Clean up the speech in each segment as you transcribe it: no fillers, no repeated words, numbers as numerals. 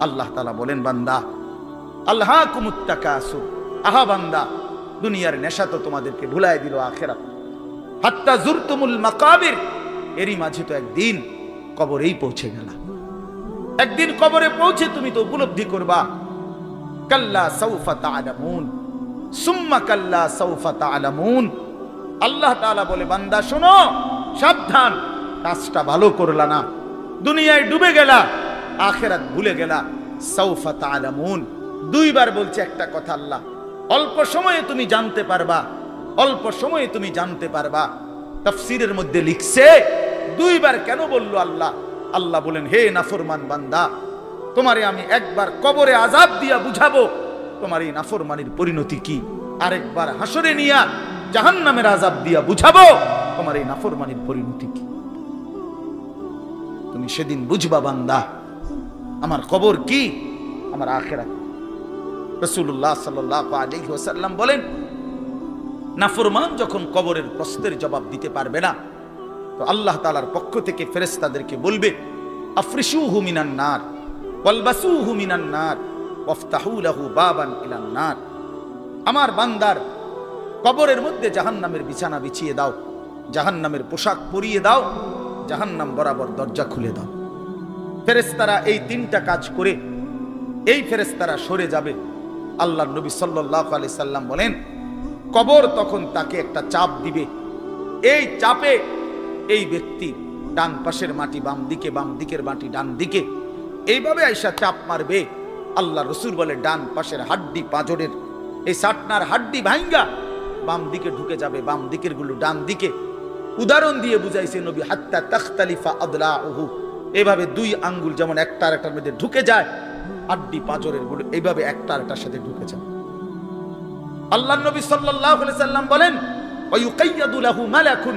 আল্লাহ তাআলা বলেন, বান্দা আলহাকুমুত তাকাসুর, আহা বান্দা দুনিয়ার নেশা তো তোমাদেরকে ভুলায় দিল আখিরাত। হাত্তা জুরতুমুল মাকাবির, এরই মাঝে তো একদিন কবরেই পৌঁছে গেলা। একদিন কবরে পৌঁছে তুমি তো উপলব্ধি করবা, কাল্লা সাউফা তা'লামুন সুম্মা কাল্লা সাউফা তা'লামুন। আল্লাহ তাআলা বলে, বান্দা শোনো, সাবধান, কাজটা ভালো করলা না, দুনিয়ায় ডুবে গেলা, আখিরাত ভুলে গেলা। সাউফা তা'লামুন, দুইবার বলছে একটা কথা আল্লাহ। অল্প সময়ে তুমি জানতে পারবা, অল্প সময়ে তুমি জানতে পারবা। তাফসীরের মধ্যে লিখছে দুইবার কেন বলল আল্লাহ? আল্লাহ বলেন, হে নাফরমান বান্দা, তোমারে আমি একবার কবরে আযাব দিয়া বুঝাবো তোমার এই নাফরমানির পরিণতি কি, আরেকবার হাসরে নিয়া জাহান্নামের আযাব দিয়া বুঝাবো তোমার এই নাফরমানির পরিণতি কি। তুমি সেদিন বুঝবা বান্দা, আমার কবর কি, আমার আখিরাত। রাসূলুল্লাহ সাল্লাল্লাহু আলাইহি ওয়াসাল্লাম বলেন, নাফরমান যখন কবরের প্রশ্নের জবাব দিতে পারবে না, তো আল্লাহ তাআলার পক্ষ থেকে ফেরেশতাদেরকে বলবে, আফরিশুহু মিনান নার ওয়ালবাসুহু মিনান নার ওয়াফতাহু লাহু বাবান ইলান নার। আমার বান্দার কবরের মধ্যে জাহান্নামের বিছানা বিছিয়ে দাও, জাহান্নামের পোশাক পরিয়ে দাও, জাহান্নাম বরাবর দরজা খুলে দাও। ফেরেশতারা এই তিনটা কাজ করে এই ফেরেশতারা সরে যাবে। আল্লাহর নবী সাল্লাল্লাহু আলাইহি সাল্লাম বলেন, কবর তখন তাকে একটা চাপ দিবে, এই চাপে এই ব্যক্তি ডান পাশের মাটি বাম দিকে, বাম দিকের মাটি ডান দিকে, এইভাবে আইসা চাপ মারবে। আল্লাহ রাসূল বলে, ডান পাশের হাড্ডি পাঁজরের এই সাটনার হাড্ডি ভাঙ্গা বাম দিকে ঢুকে যাবে, বাম দিকের গুলো ডান দিকে। উদাহরণ দিয়ে বুঝাইছে নবী, হাত্তা তাখতালিফা আদলাউহু, এইভাবে দুই আঙ্গুল যেমন একটা আরেকটার মধ্যে ঢুকে যায়, হাড্ডি পাঁজরের গুলো এইভাবে একটা আরেকটার সাথে ঢুকে যায়। আল্লাহর নবী সাল্লাল্লাহু আলাইহি সাল্লাম বলেন, ওয়া ইউকাইয়াদু লাহু মালাকুন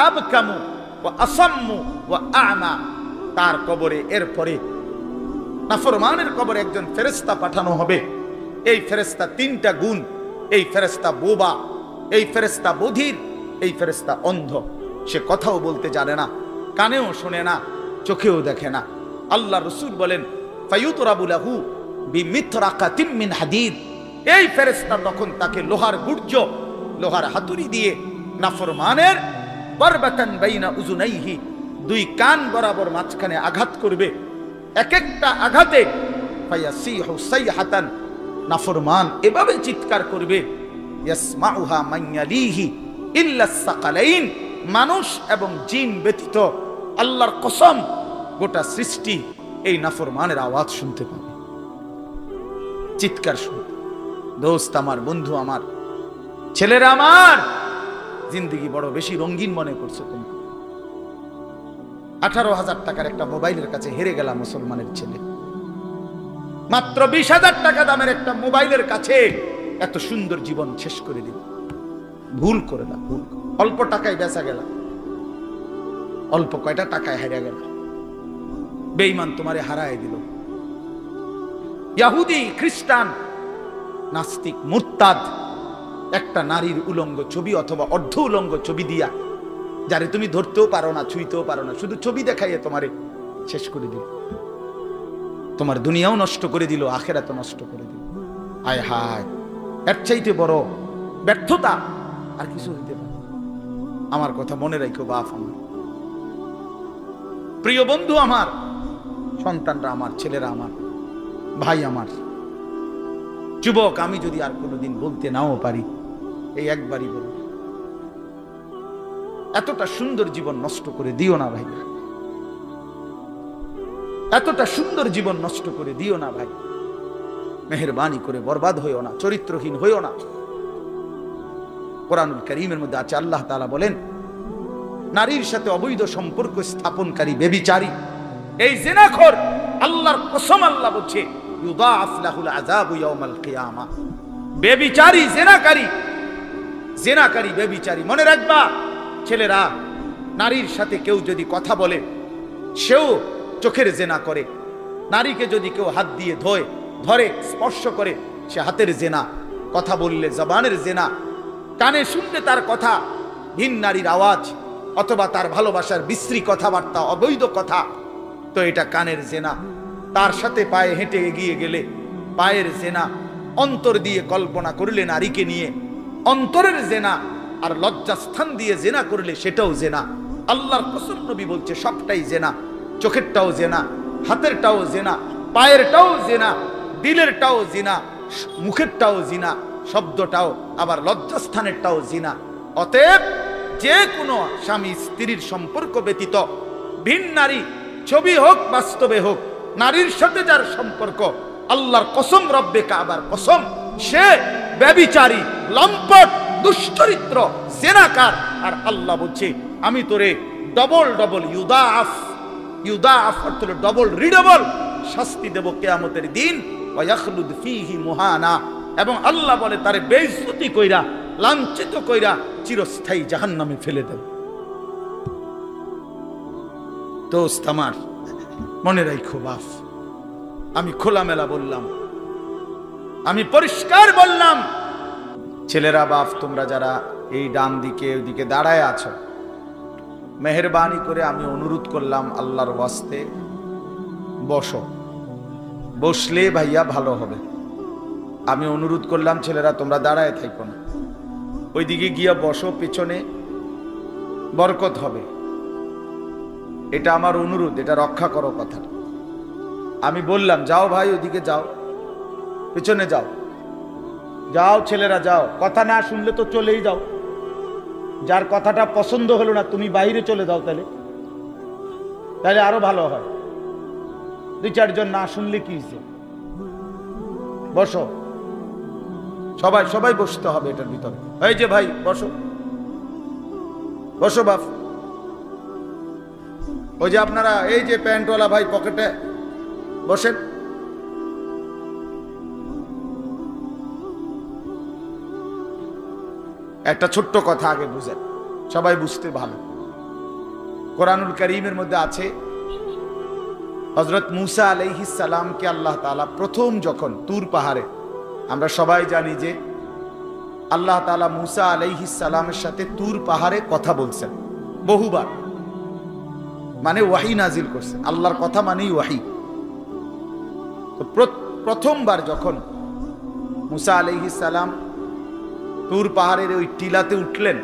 আবকামু ওয়া আসাম্মু ওয়া আ'মা। তার কবরে এরপরে নাফরমানের কবরে একজন ফেরেশতা পাঠানো হবে। এই ফেরেশতা তিনটা গুণ, এই ফেরেশতা বোবা, এই ফেরেশতা বধির, এই ফেরেশতা অন্ধ। সে কথাও বলতে জানে না, কানেও শোনে না, চোখেও দেখে না। আল্লাহ রাসূল বলেন, ফায়ুতরাবু লাহু বিমিতরাকাতিন মিন হাদিদ। এই ফেরেশতা তখন তাকে লোহার গুর্জ, লোহার হাতুড়ি দিয়ে নাফরমানের বারবাতান বাইনা উযুনাইহি, দুই কান বরাবর মাঝখানে আঘাত করবে। এক একটা আঘাতে ফায়াসিহু সাইহাতান, নাফরমান এভাবে চিৎকার করবে, ইয়াসমাউহা মান ইয়ালিহি ইল্লা সাকালাইন, মানুষ এবং জিন ব্যতীত আল্লাহর কসম গোটা সৃষ্টি এই নাফরমানের আওয়াজ শুনতে পাবে, চিৎকার শুনতে। দোস্ত আমার, বন্ধু আমার, ছেলেরা আমার, জিন্দেগি বড় বেশি রঙিন মনে করছো তুমি। 18,000 টাকার একটা মোবাইলের কাছে হেরে গেলাম মুসলমানের ছেলে। মাত্র 20,000 টাকা দামের একটা মোবাইলের কাছে এত সুন্দর জীবন শেষ করে দিল। ভুল করে না, ভুল। অল্প টাকায় বেচা গেল, অল্প কয়টা টাকায় হেরে গেল। বেঈমান তোমারে হারায় দিল। ইহুদি, খ্রিস্টান, নাস্তিক, মুরতাদ একটা নারীর উলঙ্গ ছবি অথবা অর্ধ উলঙ্গ ছবি দিয়া, যারে তুমি ধরতেও পারো না, ছুঁইতেও পারো না, শুধু ছবি দেখাইয়ে তোমারে শেষ করে দিল। তোমার দুনিয়াও নষ্ট করে দিল, আখিরাতও নষ্ট করে দিল। হায় হায়, এর চাইতে বড় ব্যর্থতা আর কিছু হইতে পারে। আমার কথা মনে রাখো বাপ আমার, প্রিয় বন্ধু আমার, সন্তানরা আমার, ছেলেরা আমার, ভাই আমার, যুবক, আমি যদি আর কোনোদিন বলতে নাও পারি, এই একবারই বলব, এতটা সুন্দর জীবন নষ্ট করে দিও না ভাই, এতটা সুন্দর জীবন নষ্ট করে দিও না ভাই। মেহেরবানি করে বরবাদ হইও না, চরিত্রহীন হইও না। কোরআনুল কারীমের মধ্যে আছে, আল্লাহ তাআলা বলেন, নারীর সাথে অবৈধ সম্পর্ক স্থাপনকারী ব্যভিচারী, এই জিনাখোর, আল্লাহর কসম আল্লাহ বলছে, ইউদাআফ লাহুল আযাবু ইয়াউমাল কিয়ামা। ব্যভিচারী, জিনাকারী, জিনাকারী, ব্যভিচারী। মনে রাখবা ছেলেরা, নারীর সাথে কেউ যদি কথা বলে, সেও চোখের জেনা করে। নারীকে যদি কেউ হাত দিয়ে ধরে, স্পর্শ করে, সে হাতের জেনা। কথা বললে জবানের জেনা। কানে শুনলে তার কথা ভিন নারীর আওয়াজ অথবা তার ভালোবাসার বিশ্রী কথাবার্তা, অবৈধ কথা, তো এটা কানের জেনা। তার সাথে পায়ে হেঁটে এগিয়ে গেলে পায়ের জেনা, অন্তর দিয়ে কল্পনা করলে নারীকে নিয়ে অন্তরের জেনা, আর লজ্জাস্থান দিয়ে জেনা করলে সেটাও জেনা। আল্লাহর কসম নবী বলছে সবটাই জেনা। চোখেরটাও জেনা, হাতেরটাও জেনা, পায়েরটাও জেনা, দিলেরটাও জিনা, মুখেরটাও জিনা, শব্দটাও আবার লজ্জাস্থানেরটাও জিনা। অতএব যে কোনো স্বামী স্ত্রীর সম্পর্ক ব্যতীত ভিন নারী, ছবি হোক বাস্তবে হোক, নারীর সাথে যার সম্পর্ক, আল্লাহর কসম, রব্বে কাবার কসম, সে ব্যভিচারী, লম্পট, দুশ্চরিত্র, জেনাকার। আর আল্লাহ বলছে আমি তোরে ডবল ডবল ইউদাফ অর্থ ডবল রিডবল শাস্তি দেব কিয়ামতের দিন। ওয়াখলুদ ফীহি মুহানা, এবং আল্লাহ বলে তারে বেইজ্জতি কইরা, লাঞ্ছিত কইরা চিরস্থায়ী জাহান্নামে ফেলে দেব। দোস্ত আমার, মনে রাখো বাপ, আমি খোলামেলা বললাম, আমি পরিষ্কার বললাম। ছেলেরা বাপ, তোমরা যারা এই ডান দিকে ওইদিকে দাঁড়ায় আছো, মেহেরবানি করে আমি অনুরোধ করলাম আল্লাহর ওয়াস্তে বসো। বসলে ভাইয়া ভালো হবে। আমি অনুরোধ করলাম ছেলেরা তোমরা দাঁড়ায় থাকো না, ওইদিকে গিয়া বসো, পেছনে বরকত হবে। এটা আমার অনুরোধ, এটা রক্ষা করো কথা। আমি বললাম যাও ভাই, ওইদিকে যাও, পেছনে যাও, যাও ছেলেরা যাও। কথা না শুনলে তো চলেই যাও। যার কথাটা পছন্দ হলো না তুমি বাইরে চলে যাও, তাহলে আরো ভালো হয়। দুই চারজন না শুনলে কি হয়েছে? বসো, সবাই সবাই বসতে হবে এটার ভিতরে। এই যে ভাই বসো, বসো বাপ। ওই যে আপনারা এই যে প্যান্টওয়ালা ভাই পকেটে বসেন। একটা ছোট্ট কথা আগে বুঝেন, সবাই বুঝতে ভালো। কোরআনুল কারীমের মধ্যে আছে হযরত মূসা আলাইহিস সালামকে আল্লাহ তাআলা প্রথম যখন তুর পাহাড়ে, আমরা সবাই জানি যে আল্লাহ তাআলা মূসা আলাইহিস সালামের সাথে তুর পাহাড়ে কথা বলছেন বহুবার, মানে ওয়াহি নাজিল করছেন। আল্লাহর কথা মানেই ওয়াহি। তো প্রথমবার যখন মূসা আলাইহিস সালাম তুর পাহাড়ের ওই টিলাতে উঠলেন,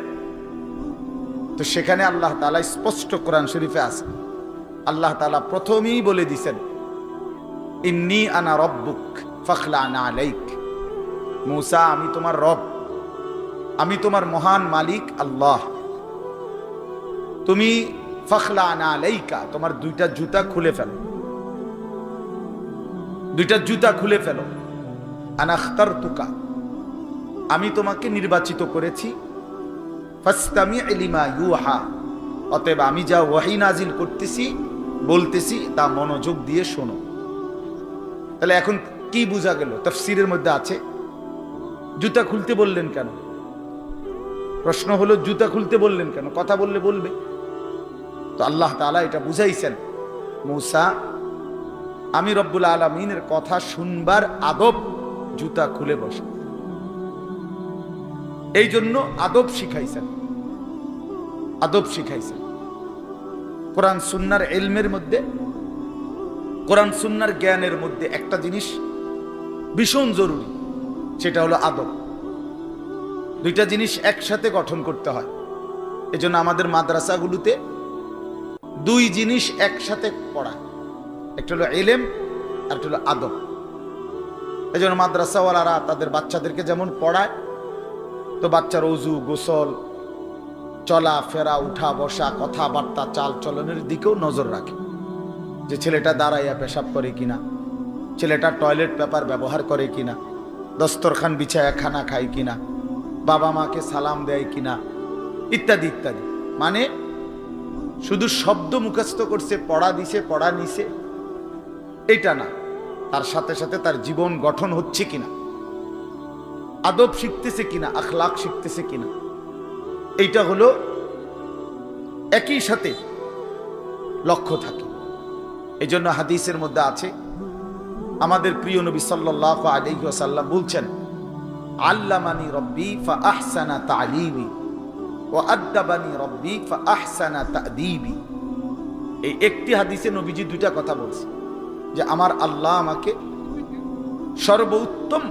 তো সেখানে আল্লাহ তাআলা স্পষ্ট কোরআন শরীফে আছে, আল্লাহ তাআলা প্রথমেই বলে দিয়েছেন ইন্নী আনা রব্বুক ফাখলা'না আলাইক। মূসা, আমি তোমার রব, আমি তোমার মহান মালিক আল্লাহ। তুমি ফাখলা'না আলাইকা, তোমার দুইটা জুতা খুলে ফেলো, দুইটা জুতা খুলে ফেলো। আনা আখতারতুকা, আমি তোমাকে নির্বাচিত করেছি। ফাসতামি' লিমা ইউহা, অতএব আমি যা ওয়াহি নাজিল করতেছি বলতেছি তা মনোযোগ দিয়ে শোনো। তাহলে এখন কি বোঝা গেল? তাফসীরের মধ্যে আছে জুতা খুলতে বললেন কেন? প্রশ্ন হলো জুতা খুলতে বললেন কেন? কথা বললে বলবে তো। আল্লাহ তাআলা এটা বুঝাইছেন, মূসা আমি রব্বুল আলামিনের কথা শুনবার আদব জুতা খুলে বসে, এই জন্য আদব শিখাইছেন, আদব শিখাইছেন। কোরআন সুন্নাহর ইলমের মধ্যে, কোরআন সুন্নাহর জ্ঞানের মধ্যে একটা জিনিস ভীষণ জরুরি, সেটা হলো আদব। দুইটা জিনিস একসাথে গঠন করতে হয়। এজন্য আমাদের মাদ্রাসাগুলোতে দুই জিনিস একসাথে পড়ায়, একটা হলো ইলম আর একটা হলো আদব। এজন্য মাদ্রাসাওয়ালারা তাদের বাচ্চাদেরকে যেমন পড়ায়, তো বাচ্চার ওযু, গোসল, চলা ফেরা, উঠা বসা, কথাবার্তা, চাল চলনের দিকেও নজর রাখে, যে ছেলেটা দাঁড়াইয়া পেশাব করে কিনা, ছেলেটা টয়লেট পেপার ব্যবহার করে কিনা, দস্তরখান বিছায়া খানা খায় কিনা, বাবা মাকে সালাম দেয় কিনা, ইত্যাদি ইত্যাদি। মানে শুধু শব্দ মুখস্থ করছে, পড়া দিছে, পড়া নিছে, এটা না, তার সাথে সাথে তার জীবন গঠন হচ্ছে কিনা, আদব শিখতেছে কিনা, আখলাক শিখতেছে কিনা, এইটা হলো একই সাথে লক্ষ্য থাকে। এই জন্য হাদিসের মধ্যে আছে, আমাদের প্রিয় নবী সাল্লাল্লাহু আলাইহি ওয়াসাল্লাম বলছেন, আল্লামানি রব্বি ফাআহসানা তা'লিমি ওয়া আদ্দাবানি রব্বি ফাআহসানা তা'দীবি। এই একটি হাদিসে নবীজি দুইটা কথা বলছে। যে আমার আল্লাহ আমাকে সর্বোত্তম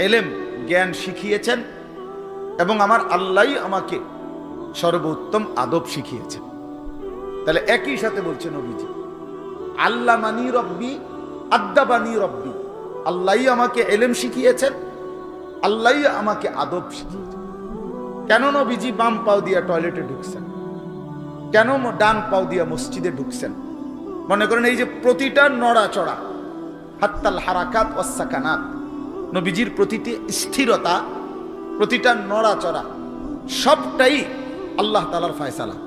এলেম জ্ঞান শিখিয়েছেন এবং আমার আল্লাহই আমাকে সর্বোত্তম আদব শিখিয়েছেন। তাহলে একই সাথে বলছে নবীজি, আল্লামানি রব্বি আদ্দাবানি রব্বি, আল্লাহই আমাকে এলেম শিখিয়েছেন, আল্লাহই আমাকে আদব শিখিয়েছেন। কেন নবীজি বাম পাও দিয়া টয়লেটে ঢুকছেন? কেন ডান পাও দিয়া মসজিদে ঢুকছেন? মনে করেন এই যে প্রতিটা নড়াচড়া, হাত্তাল হারাকাত ওয়াস সাকানাত, নবীজির প্রতিটি স্থিরতা, প্রতিটা নড়াচড়া সবটাই আল্লাহ তাআলার ফয়সালা,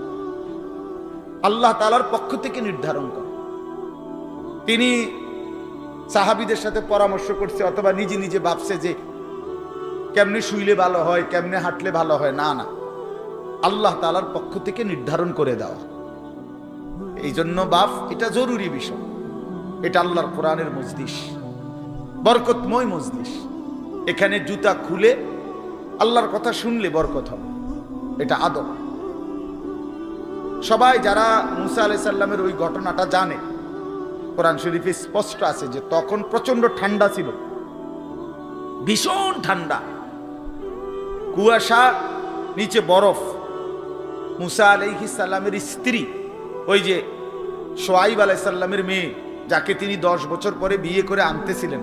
আল্লাহ তাআলার পক্ষ থেকে নির্ধারণ করে। তিনি সাহাবীদের সাথে পরামর্শ করছে অথবা নিজে নিজে ভাবছে যে কেমনে শুইলে ভালো হয়, কেমনে হাঁটলে ভালো হয়, না না, আল্লাহ তাআলার পক্ষ থেকে নির্ধারণ করে দেওয়া। এই জন্য বাপ, এটা জরুরি বিষয়। এটা আল্লাহর কোরআনের মজলিস, বরকতময় মজলিস। এখানে জুতা খুলে আল্লাহর কথা শুনলে বরকত হবে, এটা আদব। সবাই যারা মুসা আলাইহিস সালামের ওই ঘটনাটা জানে, কোরআন শরীফে স্পষ্ট আছে যে তখন প্রচন্ড ঠান্ডা ছিল, ভীষণ ঠান্ডা, কুয়াশা, নিচে বরফ। মুসা আলাইহিস সালামের স্ত্রী, ওই যে শুআয়ব আলাইহিস সালামের মেয়ে, যাকে তিনি 10 বছর পরে বিয়ে করে আনতেছিলেন,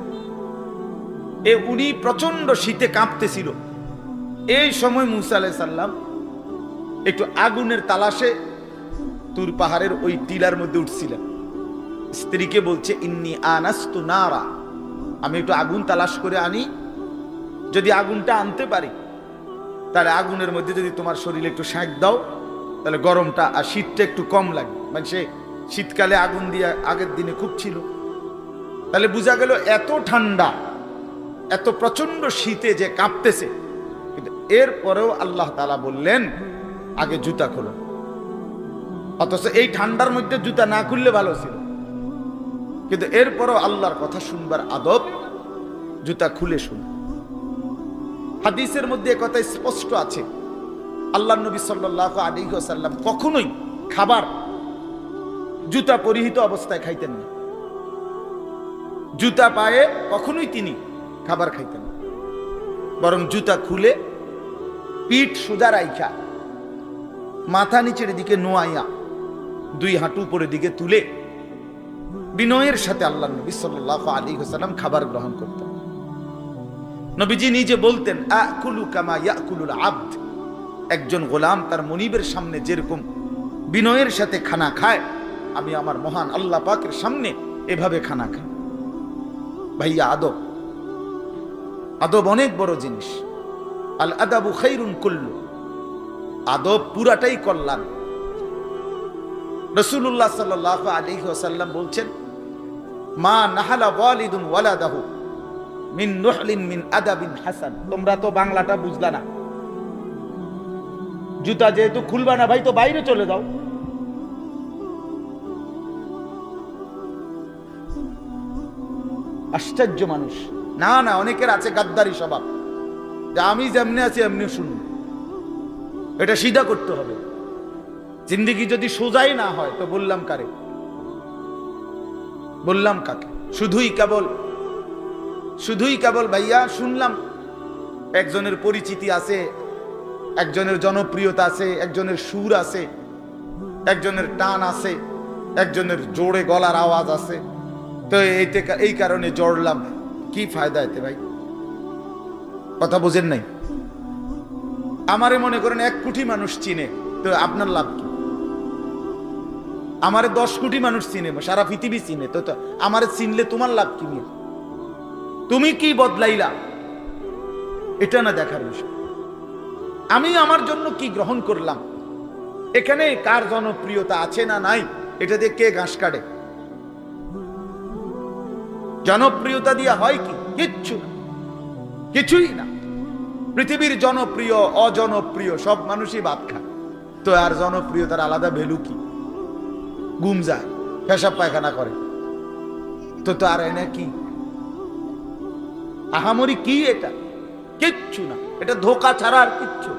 উনি প্রচন্ড শীতে কাঁপতেছিল। এই সময় মুসা আলাইহিস সালাম একটু আগুনের তালাশে তুর পাহাড়ের ওই টিলার মধ্যে উঠছিলেন। স্ত্রীকে বলছে, ইন্নী আনাস্তু নারা, আমি একটু আগুন তালাশ করে আনি, যদি আগুনটা আনতে পারি তাহলে আগুনের মধ্যে যদি তোমার শরীরে একটু সেঁক দাও তাহলে গরমটা আর শীতটা একটু কম লাগে। মানে সে শীতকালে আগুন দিয়ে আগের দিনে খুব ছিল, তাহলে বোঝা গেল এত ঠান্ডা, এত প্রচন্ড শীতে যে কাঁপতেছে। কিন্তু এরপরেও আল্লাহ তাআলা বললেন আগে জুতা খোলো। অথচ এই ঠান্ডার মধ্যে জুতা না খুললে ভালো ছিল, কিন্তু এরপরও আল্লাহর কথা শুনবার আদব, জুতা খুলে শুন। হাদিসের মধ্যে কথা স্পষ্ট আছে, আল্লাহর নবী সাল্লাল্লাহু আলাইহি ওয়াসাল্লাম কখনোই খাবার জুতা পরিহিত অবস্থায় খাইতেন না। জুতা পায়ে কখনোই তিনি খাবার খাইতেন না, বরং জুতা খুলে পিঠ সোজা রাইখা, মাথা নিচের দিকে নোয়াইয়া, 2 হাঁটু উপরের দিকে তুলে বিনয়ের সাথে আল্লাহর নবী সাল্লাল্লাহু আলাইহি ওয়াসাল্লাম খাবার গ্রহণ করতেন। নবীজি নিজে বলতেন, আকুলু কামা ইয়াকুলুল আবদ, একজন গোলাম তার মনিবের সামনে যেরকম বিনয়ের সাথে খানা খায়, আমি আমার মহান আল্লাহ পাকের সামনে এভাবে খানা খাই। ভাইয়া, আদব, আদব অনেক বড় জিনিস। আল আদাবু খাইরুন কুল্লু, আদব পুরাটাই কল্যাণ। রাসূলুল্লাহ সাল্লাল্লাহু আলাইহি ওয়াসাল্লাম বলছেন, মা নাহালা ওয়ালিদুন ওয়ালাদাহু মিন নুহলিন মিন আদাবিন হাসান। তোমরা তো বাংলাটা বুঝলা না, জুতা যেহেতু খুলবা না ভাই, তো বাইরে চলে যাও। আশ্চর্য মানুষ। না না, অনেকের আছে গাদ্দারি স্বভাব, যে আমি যেমনি আছি এমনি শুনুন। এটা সিধা করতে হবে। জিন্দেগি যদি সোজাই না হয় তো বললাম কারে, বললাম কাকে? শুধুই কেবল ভাইয়া শুনলাম একজনের পরিচিতি আছে, একজনের জনপ্রিয়তা আছে, একজনের সুর আছে, একজনের টান আছে, একজনের জোরে গলার আওয়াজ আছে, তো এই কারণে জড়লাম। কি ফায়দা এতে ভাই? কথা বোঝেন নাই? আমারে মনে করেন 1 কোটি মানুষ চিনে, তো আপনার লাভ কি? আমারে 10 কোটি মানুষ চিনে, সারা পৃথিবী চিনে, তো আমারে চিনলে তোমার লাভ কি? নিয়ে তুমি কি বদলাইলা, এটা না দেখার বিষয়। আমি আমার জন্য কি গ্রহণ করলাম, এখানে কার জনপ্রিয়তা আছে না নাই, এটা দিয়ে কে ঘাস কাটে? জনপ্রিয়তা দিয়ে হয় কি? কিচ্ছু না, কিছুই না। পৃথিবীর জনপ্রিয় অজনপ্রিয় সব মানুষই ভাত খায়, তো আর জনপ্রিয়তার আলাদা ভ্যালু কি? ঘুম যায়, পেশাব পায়খানা করে, তো আর এনে কি আহামরি কি? এটা কিচ্ছু না, এটা ধোঁকা ছাড়া আর কিচ্ছু,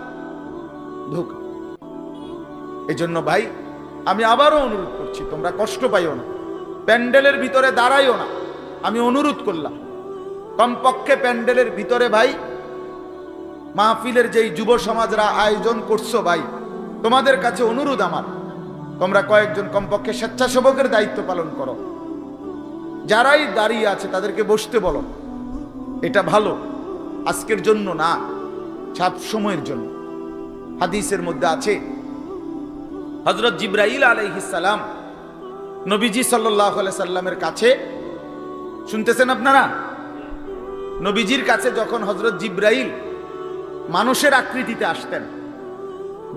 ধোঁকা। এই জন্য ভাই আমি আবারও অনুরোধ করছি, তোমরা কষ্ট পাইও না। প্যান্ডেলের ভিতরে দাঁড়াইও না, আমি অনুরোধ করলাম। কমপক্ষে প্যান্ডেলের ভিতরে ভাই, মাহফিলের যেই যুব সমাজরা আয়োজন করছো ভাই, তোমাদের কাছে অনুরোধ আমার, তোমরা কয়েকজন কমপক্ষে স্বেচ্ছাসেবকের দায়িত্ব পালন করো। যারাই দাঁড়িয়ে আছে তাদেরকে বসতে বলো। এটা ভালো, আজকের জন্য না, সব সময়ের জন্য। হাদিসের মধ্যে আছে হযরত জিবরাইল আলাইহিস সালাম নবীজি সাল্লাল্লাহু আলাইহি সাল্লামের কাছে, শুনতেছেন আপনারা, নবীজির কাছে যখন হযরত জিবরাইল মানুষের আকৃতিতে আসতেন,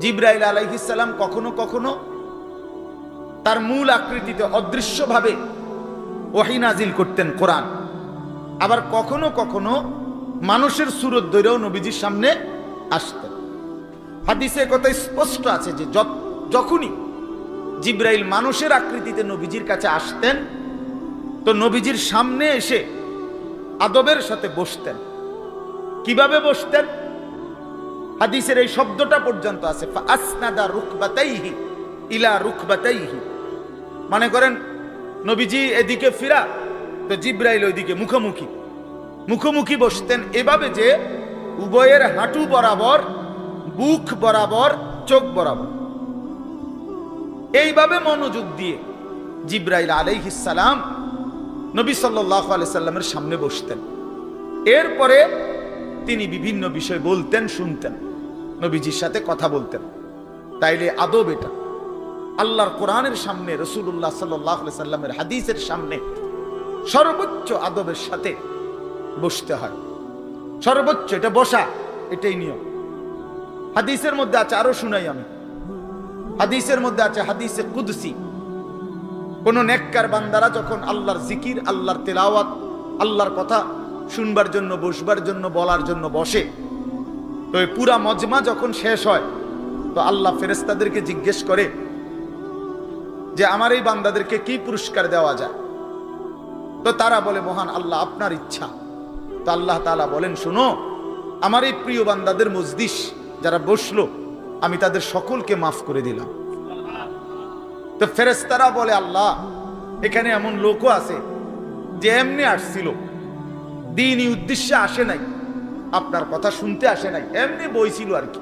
জিবরাইল আলাইহিস সালাম কখনো কখনো তার মূল আকৃতিতে অদৃশ্যভাবে ওহী নাজিল করতেন কোরআন, আবার কখনো কখনো মানুষের সুরত ধরেও নবীজির সামনে আসতেন। হাদিসে কথা স্পষ্ট আছে যে যখনই জিবরাইল মানুষের আকৃতিতে নবীজির কাছে আসতেন, তো নবীজির সামনে এসে আদবের সাথে বসতেন। কিভাবে বসতেন? হাদিসের এই শব্দটা পর্যন্ত আছে, ফাসনাদা রুকবাতাইহি ইলা রুকবাতাইহি। মনে করেন নবীজি এদিকে ফিরা, তো জিবরাইল ওইদিকে মুখোমুখি মুখোমুখি বসতেন, এভাবে যে উভয়ের হাঁটু বরাবর, বুক বরাবর, চোখ বরাবর, এইভাবে মনোযোগ দিয়ে জিবরাইল আলাইহিস সালাম নবী সাল্লাল্লাহু আলাইহি সাল্লামের সামনে বসতেন। এরপরে তিনি বিভিন্ন বিষয় বলতেন, শুনতেন, নবীজির সাথে কথা বলতেন। তাইলে আদব এটা। আল্লাহর কোরআনের সামনে, রাসূলুল্লাহ সাল্লাল্লাহু আলাইহি সাল্লামের হাদিসের সামনে সর্বোচ্চ আদবের সাথে বসতে হয়, সর্বোচ্চ। এটা বসা, এটাই নিয়ম। হাদিসের মধ্যে আছে, আরো শুনাই আমি, হাদিসের মধ্যে আছে, হাদিসে কুদসি, কোন নেককার বান্দারা যখন আল্লাহর জিকির, আল্লাহর তেলাওয়াত, আল্লাহর কথা শুনবার জন্য, বসবার জন্য, বলার জন্য বসে, তো এই পুরা মজমা যখন শেষ হয়, তো আল্লাহ ফেরেশতাদেরকে জিজ্ঞেস করে যে আমার এই বান্দাদেরকে কি পুরস্কার দেওয়া যায়? তো তারা বলে, মহান আল্লাহ, আপনার ইচ্ছা। তো আল্লাহ তাআলা বলেন, শোনো, আমার এই প্রিয় বান্দাদের মজলিস যারা বসলো, আমি তাদের সকলকে মাফ করে দিলাম। তো ফেরেশতারা বলে, আল্লাহ, এখানে এমন লোকও আছে যে এমনি আসছিল, দ্বীনি উদ্দেশ্যে আসে নাই, আপনার কথা শুনতে আসে নাই, এমনি বইছিল আর কি,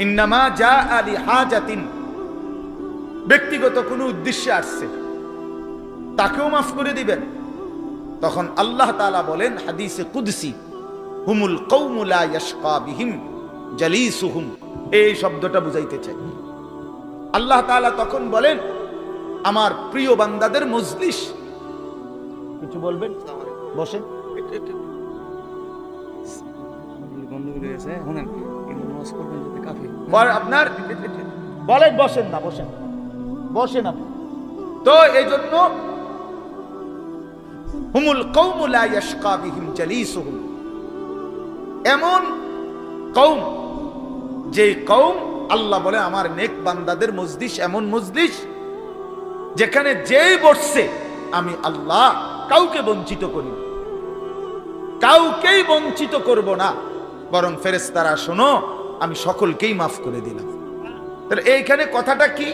ইন্নামা জাআ লিহাজাতিন, ব্যক্তিগত কোনো উদ্দেশ্যে আসছে, তাকেও মাফ করে দিবেন। তখন আল্লাহ তাআলা বলেন হাদিসে কুদসি, হুমুল কওমু লা ইয়াশকা বিহিম জালিসুহুম, এই শব্দটা বুঝাইতে চাই। আল্লাহ তাআলা তখন বলেন, আমার প্রিয় বান্দাদের মজলিস, কিছু বলবেন? বসেন। আপনার বলেন, বসেন না, বসেন, বসেন আপনি। তো এই জন্য হুমুল কওমু লা ইয়াশকা বিহিম জালিসুহুম, এমন কওম, যে কওম, আল্লাহ বলে আমার নেক বান্দাদের মজলিস এমন মজলিস যেখানে যেই বসছে আমি আল্লাহ কাউকে বঞ্চিত করি, কাউকেই বঞ্চিত করব না, বরং ফেরেশতারা শোনো, আমি সকলকেই মাফ করে দিলাম। তাহলে এইখানে কথাটা কি?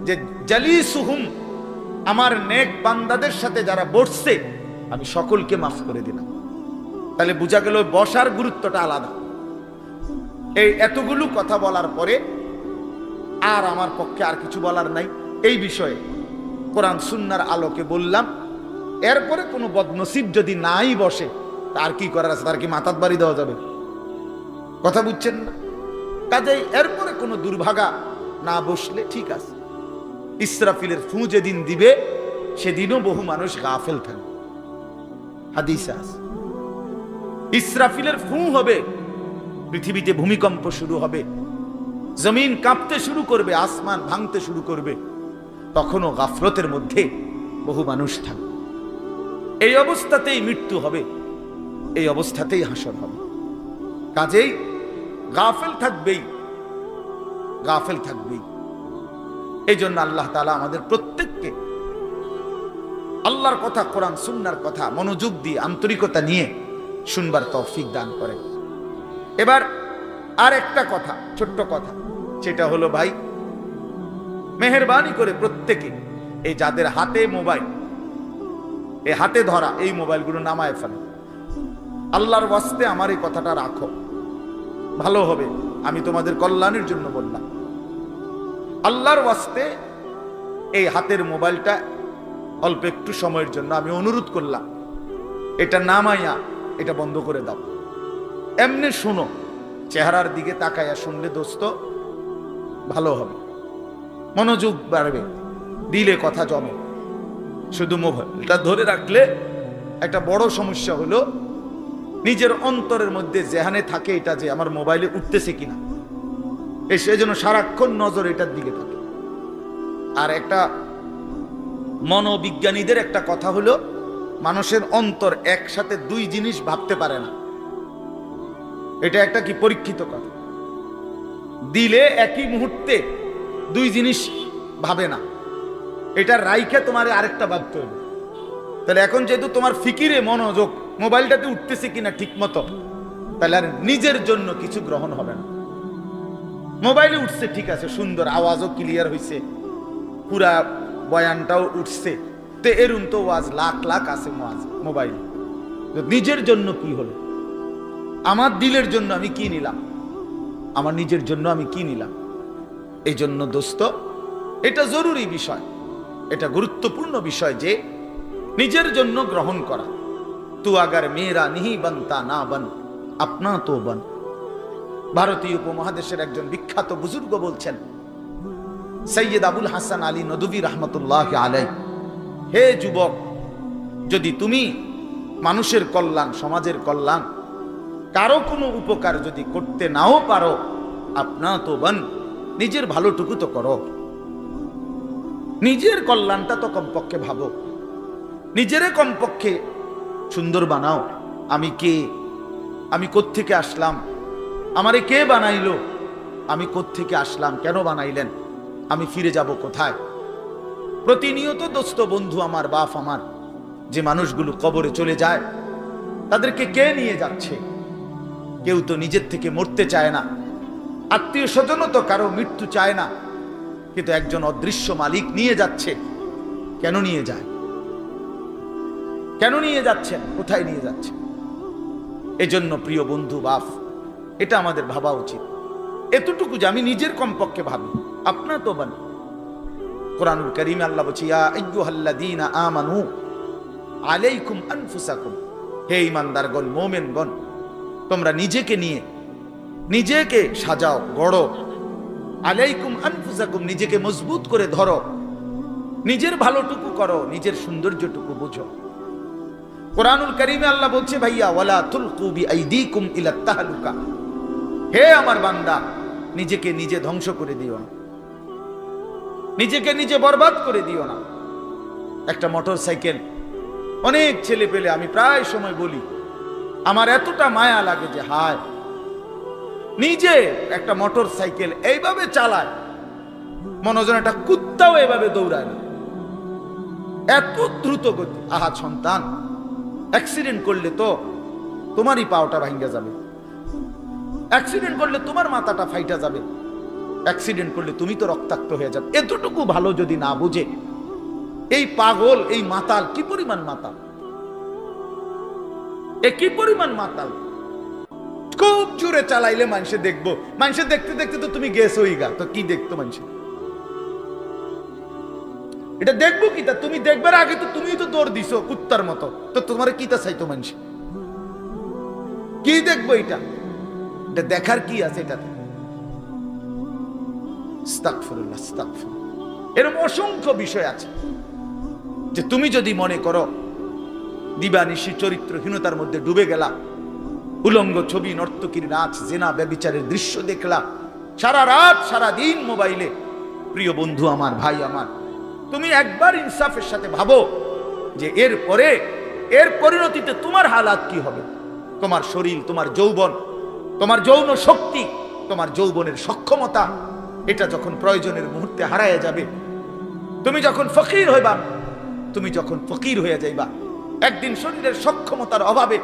যে জালিসুহুম, আমার নেক বান্দাদের সাথে যারা বসছে আমি সকলকে মাফ করে দিলাম। তাহলে বোঝা গেল বসার গুরুত্বটা আলাদা। এই এতগুলো কথা বলার পরে আর আমার পক্ষে আর কিছু বলার নাই এই বিষয়ে। কোরআন সুন্নাহর আলোকে বললাম। এরপরে কোনো বদনসিব যদি নাই বসে, তার কি করার আছে? তার কি মাথাত বাড়ি দেওয়া যাবে? কথা বুঝছেন না? কাজেই এরপরে কোনো দুর্ভাগা না বসলে ঠিক আছে। ইসরাফিলের ফু যেদিন দিবে সেদিনও বহু মানুষ গাফেল থাকবে। হাদিসে আছে ইসরাফিলের ফু হবে, পৃথিবীতে ভূমিকম্প শুরু হবে, জমিন কাঁপতে শুরু করবে, আসমান ভাঙতে শুরু করবে, তখনও গাফলতের মধ্যে বহু মানুষ থাকবে। এই অবস্থাতেই মৃত্যু হবে, এই অবস্থাতেই হাসর হবে। কাজেই গাফেল থাকবেই, গাফেল থাকবেই। এই জন্য আল্লাহ তাআলা আমাদের প্রত্যেককে আল্লাহর কথা, কোরআন সুন্নাহর কথা মনোযোগ দিয়ে, আন্তরিকতা নিয়ে শুনবার তৌফিক দান করেন। এবার আর একটা কথা, ছোট্ট কথা, সেটা হলো ভাই, মেহেরবানি করে প্রত্যেকে এই যাদের হাতে মোবাইল, এই হাতে ধরা এই মোবাইলগুলো নামায় ফেলো। আল্লাহর ওয়াস্তে আমার এই কথাটা রাখো, ভালো হবে। আমি তোমাদের কল্যাণের জন্য বললাম। আল্লাহর ওয়াস্তে এই হাতের মোবাইলটা অল্প একটু সময়ের জন্য আমি অনুরোধ করলাম, এটা নামাইয়া এটা বন্ধ করে দাও। এমনি শুনো, চেহারার দিকে তাকাইয়া শুনলে দোস্ত ভালো হবে, মনোযোগ বাড়বে, দিলে কথা জমে। শুধু মোবাইলটা ধরে রাখলে একটা বড় সমস্যা হলো নিজের অন্তরের মধ্যে যেখানে থাকে এটা যে আমার মোবাইলে উঠতেছে কিনা, সেজন্য সারাক্ষণ নজর এটার দিকে থাকে। আর একটা মনোবিজ্ঞানীদের একটা কথা হলো, মানুষের অন্তর একসাথে দুই জিনিস ভাবতে পারে না। এটা একটা কি পরীক্ষিত কথা, দিলে একই মুহূর্তে দুই জিনিস ভাবে না। এটা রাইখে তোমার আরেকটা ভাবতে হবে। তাহলে এখন যেহেতু তোমার ফিকিরে মনোযোগ মোবাইলটাতে উঠতেছে কিনা ঠিক মতো, তাহলে আর নিজের জন্য কিছু গ্রহণ হবে না। মোবাইলে উঠছে ঠিক আছে, সুন্দর, আওয়াজও ক্লিয়ার হয়েছে, পুরা বয়ানটাও উঠছে, তো এরম তো ওয়াজ লাখ লাখ আছে মোবাইল। নিজের জন্য কি হলো? আমার দিলের জন্য আমি কি নিলাম? আমার নিজের জন্য আমি কি নিলাম? এই জন্য দোস্ত, এটা জরুরি বিষয়, এটা গুরুত্বপূর্ণ বিষয় যে নিজের জন্য গ্রহণ করা। তু আগার মেরা নিহি বনতা না বন, আপনা তো বন। ভারতীয় উপমহাদেশের একজন বিখ্যাত বুজুর্গ বলছেন, সৈয়দ আবুল হাসান আলী নদভী রহমতুল্লাহ আলাইহি, হে যুবক, যদি তুমি মানুষের কল্যাণ, সমাজের কল্যাণ, কারো কোনো উপকার যদি করতে নাও পারো, আপনা তো বন, নিজের ভালোটুকু তো করো, নিজের কল্যাণটা তো কমপক্ষে ভাবো, নিজেরে কমপক্ষে সুন্দর বানাও। আমি কে? আমি কোত্থেকে আসলাম? আমারে কে বানাইলো? আমি কোত্থেকে আসলাম? কেন বানাইলেন? আমি ফিরে যাব কোথায়? প্রতিনিয়ত দোস্ত, বন্ধু আমার, বাপ আমার, যে মানুষগুলো কবরে চলে যায়, তাদেরকে কে নিয়ে যাচ্ছে? কেউ তো নিজের থেকে মরতে চায় না, আত্মীয় স্বজনও তো কারো মৃত্যু চায় না, কিন্তু একজন অদৃশ্য মালিক নিয়ে যাচ্ছে। কেন নিয়ে যায়? কেন নিয়ে যাচ্ছেন? কোথায় নিয়ে যাচ্ছেন? এজন্য প্রিয় বন্ধু, বাপ, এটা আমাদের ভাবা উচিত। এতটুকু যে আমি নিজের কমপক্ষে ভাবি, আপনা তো বান। কোরআনুল কারীমে আল্লাহ বলছে, ইয়া আইয়ুহাল্লাযীনা আমানু আলাইকুম আনফুসাকুম, হে ঈমানদারগণ, মুমিনগণ, তোমরা নিজেকে নিয়ে নিজেকে সাজাও, গড়ো। আলাইকুম আনফুসাকুম, নিজেকে মজবুত করে ধরো, নিজের ভালোটুকু করো, নিজের সৌন্দর্যটুকু বুঝো। কোরআনুল কারীমে আল্লাহ বলছে, ভাইয়া, ওয়ালা তুলকু বিআইদিকুম ইলা তাহলুকা, হে আমার বান্দা, নিজেকে নিজে ধ্বংস করে দিও না, নিজেকে নিজে বরবাদ করে দিও না। একটা মোটর সাইকেল, অনেক ছেলে পেলে, আমি প্রায় সময় বলি, আমার এতটা মায়া লাগে যে হায়, নিজে একটা মোটর সাইকেল এইভাবে চালায়, মনে হয় একটা কুত্তাও এভাবে দৌড়ায় না, এত দ্রুত গতি। আহা সন্তান, অ্যাক্সিডেন্ট করলে তো তোমারই পাওটা ভাঙ্গা যাবে, অ্যাক্সিডেন্ট করলে তোমার মাথাটা ফাইটা যাবে, অ্যাক্সিডেন্ট করলে তুমি তো রক্তাক্ত হয়ে যাবে। এতটুকু ভালো যদি না বুঝে এই পাগল, এই মাতাল, কি পরিমাণ মাতাল, এ কি পরিমাণ মাতাল। খুব জোরে চালাইলে মানুষে দেখবো, মানুষে দেখতে দেখতে তো তুমি গেছোই গা, তো কি দেখতো মানুষে? এটা দেখবো কি? তা তুমি দেখবার আগে তো তুমি তো দৌড় দিছো কুত্তার মতো, তো তোমার কি তা চাইতো মানুষ? কি দেখবো? এটা দেখার কি আছে এটাতে? আস্তাগফিরুল্লাহ, আস্তাগফিরুল্লাহ। এরকম অসংখ্য বিষয় আছে যে তুমি যদি মনে করো দিবানিশি চরিত্রহীনতার মধ্যে ডুবে গেলা, উলঙ্গ ছবি, নর্তকীর নাচ, জেনা, ব্যভিচারের দৃশ্য দেখলা, সারা রাত সারা দিন মোবাইলে, প্রিয় বন্ধু আমার, ভাই আমার, তুমি একবার ইনসাফের সাথে ভাবো যে এর পরিণতিতে তোমার হালাত কি হবে? তোমার শরীর, তোমার যৌবন, তোমার যৌন শক্তি, তোমার যৌবনের সক্ষমতা, এটা যখন প্রয়োজনের মুহূর্তে হারায় যাবে, তুমি যখন ফকির হইবা, তুমি যখন ফকির হয়ে যাইবা, একদিন শরীরের সক্ষমতার অভাবে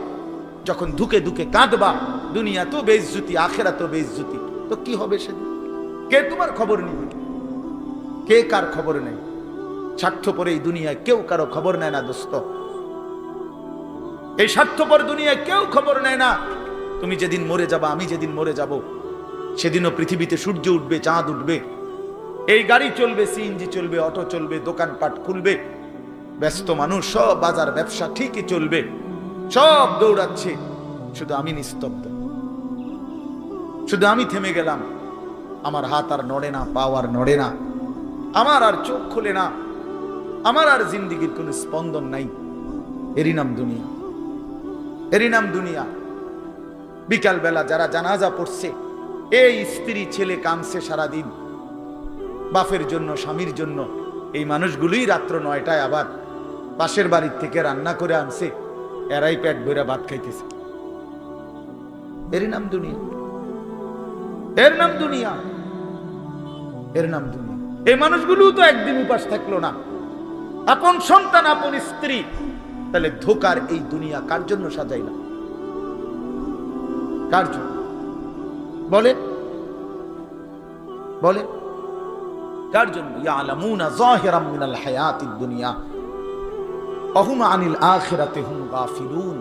যখন ধুকে ধুকে কাঁদবা, দুনিয়া তো বেইজ্জতি, আখিরাত তো বেইজ্জতি, তো কি হবে সেদিন? কে তোমার খবর নিবে? কে কার খবর নেই? স্বার্থপর এই দুনিয়ায় কেউ কারো খবর নেয় না দোস্ত। এই স্বার্থপর দুনিয়ায় কেউ খবর নেয় না। তুমি যেদিন মরে যাবা, আমি যেদিন মরে যাব, সেদিনও পৃথিবীতে সূর্য উঠবে, চাঁদ উঠবে, এই গাড়ি চলবে, সিএনজি চলবে, অটো চলবে, দোকানপাট খুলবে, ব্যস্ত মানুষ সব বাজার ব্যবসা ঠিকই চলবে, সব দৌড়াচ্ছে, শুধু আমি নিস্তব্ধ, শুধু আমি থেমে গেলাম। আমার হাত আর নড়ে না, পা আর নড়ে না, আমার আর চোখ খুলে না, আমার আর জিন্দিগির কোন স্পন্দন নাই। এরই নাম দুনিয়া, এরই নাম দুনিয়া। বিকাল বেলা যারা জানাজা পড়ছে, এই স্ত্রী ছেলে কাঁদছে সারাদিন বাপের জন্য, স্বামীর জন্য, এই মানুষগুলোই রাত্র 9টায় আবার পাশের বাড়ির থেকে রান্না করে আনছে, এরাই পেট ভরে ভাত খাইতেছে। এরই নাম দুনিয়া, এর নাম দুনিয়া, এর নাম দুনিয়া। এই মানুষগুলো তো একদিন উপাস থাকলো না, আপন সন্তান, আপন স্ত্রী। তাহলে ধোকার এই দুনিয়া কার জন্য সাজাইলাম? কার জন্য বলে? বলে কার জন্য? ইয়ালামুনা যাহিরাম মিনাল হায়াতিদ দুনিয়া ওয়া হুম আনিল আখিরাতি হুম গাফিলুন।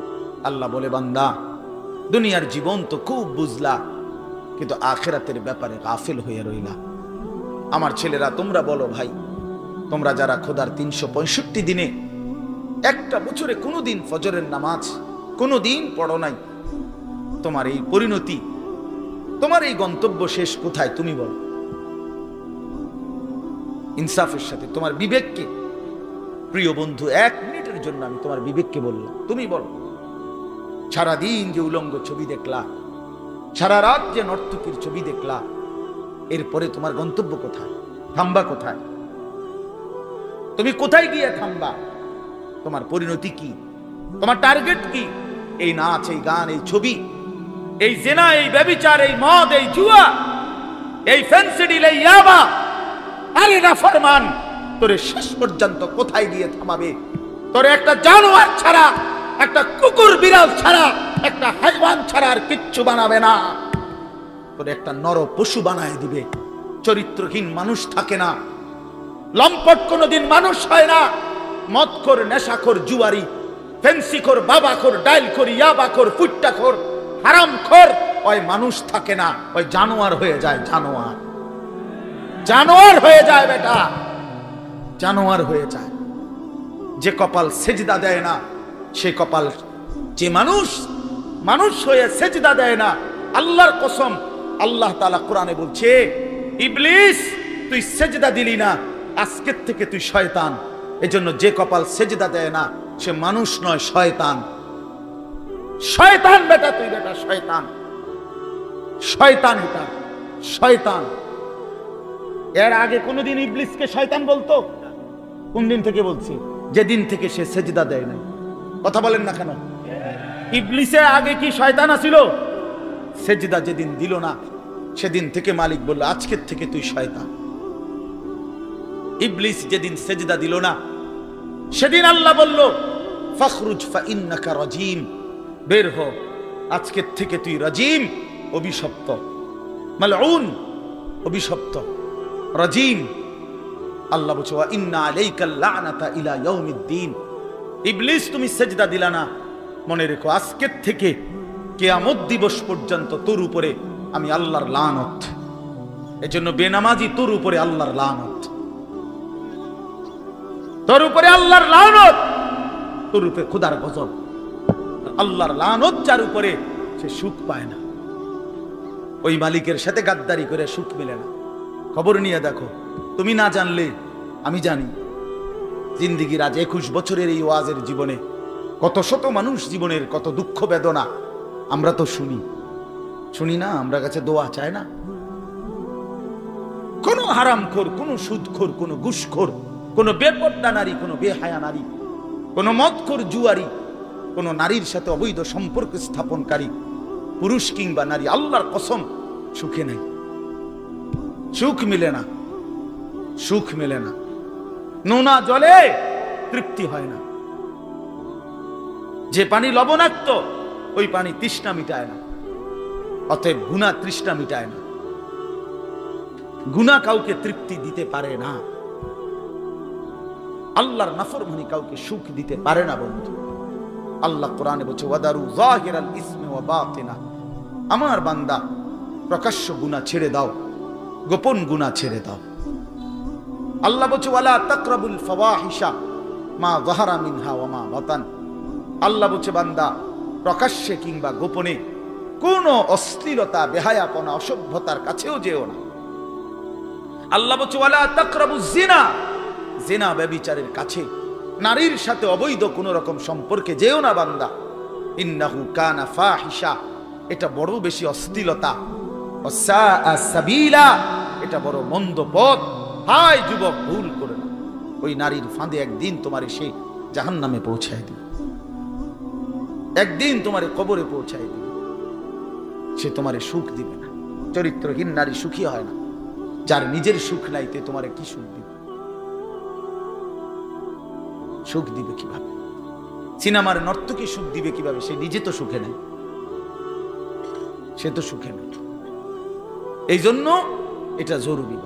আল্লাহ বলে, বান্দা, দুনিয়ার জীবন তো খুব বুঝলা, কিন্তু আখিরাতের ব্যাপারে গাফিল হয়ে রইলা। আমার ছেলেরা, তোমরা বলো ভাই, তোমরা যারা খোদার 365 দিনে একটা বছরে কোনোদিন ফজরের নামাজ কোনোদিন পড়ো নাই, তোমার এই পরিণতি, তোমার এই গন্তব্য শেষ কোথায় তুমি বলো? ইনসাফের সাথে তোমার বিবেককে, প্রিয় বন্ধু, 1 মিনিটের জন্য আমি তোমার বিবেককে বললাম, তুমি বলো, সারাদিন যে উলঙ্গ ছবি দেখলা, সারা রাত যে নর্তকীর ছবি দেখলা, এরপরে তোমার গন্তব্য কোথায়? থামবা কোথায়? তুমি কোথায় গিয়ে থামবা? তোমার পরিণতি কি? তোমার টার্গেট কি? এই নাচ, এই গান, এই ছবি, এই জেনা, এই ব্যভিচার, এই মদ, এই জুয়া, এই ফেন্সিডিল, এই ইয়াবা, আরে না ফরমান, তোরে শেষ পর্যন্ত কোথায় গিয়ে থামাবে? তোরে একটা জানোয়ার ছাড়া, একটা কুকুর বিড়াল ছাড়া, একটা হাইওয়ান ছাড়া আর কিচ্ছু বানাবে না। তোরে একটা নর পশু বানায় দিবে। চরিত্রহীন মানুষ থাকে না, লম্পট কোনোদিন মানুষ হয় না। মদখোর, নেশাখোর, জুয়ারি, ফেন্সিখোর, বাবাখোর, ডাইলখোর, ইয়াবাখোর, ফুট্টাখোর, হারামখোর, ওই মানুষ থাকে না, ওই জানোয়ার হয়ে যায়। জানোয়ার, জানোয়ার হয়ে যায় বেটা, জানোয়ার হয়ে যায়। যে কপাল সেজদা দেয় না, সে কপাল, যে মানুষ মানুষ হয়ে সেজদা দেয় না, আল্লাহর কসম, আল্লাহ তাআলা কোরআনে বলছে, ইবলিস তুই সেজদা দিলি না, আজকের থেকে তুই শয়তান। এজন্য যে কপাল সেজদা দেয় না, সে মানুষ নয়, শয়তান। শয়তান বেটা, তুই বেটা শয়তান, শয়তান, এটা শয়তান। এর আগে কোনদিন ইবলিসকে শয়তান বলতো? কোন দিন থেকে বলছি? যেদিন থেকে সে সেজদা দেয় নাই। কথা বলেন না কেন? ইবলিসের আগে কি শয়তান আছিল? সেজদা যেদিন দিল না, সেদিন থেকে মালিক বলল, আজকের থেকে তুই শয়তান। ইবলিস যেদিন সেজদা দিল না, সেদিন আল্লাহ বলল, ফখরুজ ফাইন্নাকা রাজিম, বের হ, আজকের থেকে তুই রাজিম, অভিশপ্ত, মালউন, অভিশপ্ত, রাজিম। আল্লাহ বলছে, ওয়া ইন্না আলাইকাল লা'নাতা ইলা ইয়াউমিদ্দিন। ইবলিস তুমি সেজদা দিলা না, মনে রেখো আজকের থেকে কিয়ামত দিবস পর্যন্ত তোর উপরে আমি আল্লাহর লানত। এজন্য বেনামাজি তোর উপরে আল্লাহর লানত, তোর উপরে আল্লাহর লানত, তোর উপরে খোদার গজব। আল্লাহর লানত যার উপরে, সে সুখ পায় না। ওই মালিকের সাথে গাদ্দারি করে সুখ মেলে না। খবর নিয়ে দেখো, তুমি না জানলে আমি জানি। জিন্দিগির আজ 21 বছরের এই ওয়াজের জীবনে কত শত মানুষ জীবনের কত দুঃখ বেদনা আমরা তো শুনি না? আমরা কাছে দোয়া চায় না? কোন হারামখোর, কোন সুদখোর, কোন ঘুষখোর, কোন বেপর্দা নারী, কোন বেহায়া নারী, কোন মদখোর জুয়ারি, কোন নারীর সাথে অবৈধ সম্পর্ক স্থাপনকারী পুরুষ কিংবা নারী, আল্লাহর কসম সুখে নাই, সুখ মিলে না, সুখ মেলে না। নোনা জলে তৃপ্তি হয় না। যে পানি লবণাক্ত, ওই পানি তৃষ্ণা মিটায় না। অতএব গুনাহ তৃষ্ণা মিটায় না, গুনাহ কাউকে তৃপ্তি দিতে পারে না। আল্লাহর নাফরমানি কাউকে সুখ দিতে পারে না বন্ধু। আল্লাহ কোরআনে বলছে ওয়াদারু যাহিরাল ইসমি ওয়া বাতিনা, আমার বান্দা প্রকাশ্য গুনাহ ছেড়ে দাও, গোপন গুনাহ ছেড়ে দাও। আল্লাহ বলছে ওয়ালা তাকরাবুল ফাওয়াহিশা মা যাহারা মিনহা ওয়া মা বাতান, আল্লাহ বলছে বান্দা প্রকাশ্যে কিংবা গোপনে কোন অশ্লীলতা, বেহায়াপনা, অসভ্যতার কাছেও যেও না। আল্লাহ বলছে ওয়ালা তাকরাবুজ জিনা, জিনা ব্যভিচারের কাছে, নারীর সাথে অবৈধ কোন রকম সম্পর্কে যেও না বান্দা। ইন্নাহু কানা ফাহিশা, এটা বড় বেশি অশ্লীলতা। ওয়াসাআ সাবিলা, এটা বড় মন্দ পথ। হায় যুবক, ভুল করে না, ওই নারীর ফাঁদে একদিন তোমার সেই জাহান্নামে পৌঁছায় দিবে, একদিন তোমার কবরে পৌঁছায় দিবে। সে তোমারে সুখ দিবে না। চরিত্রহীন নারী সুখী হয় না। যার নিজের সুখ নাই তে তোমারে কি সুখ দিবে? সুখ দিবে কিভাবে? সিনেমার নর্তকী সুখ দিবে কিভাবে? সে নিজে তো সুখে নেই, সে তো সুখে নেই। এই জন্য এটা জরুরি।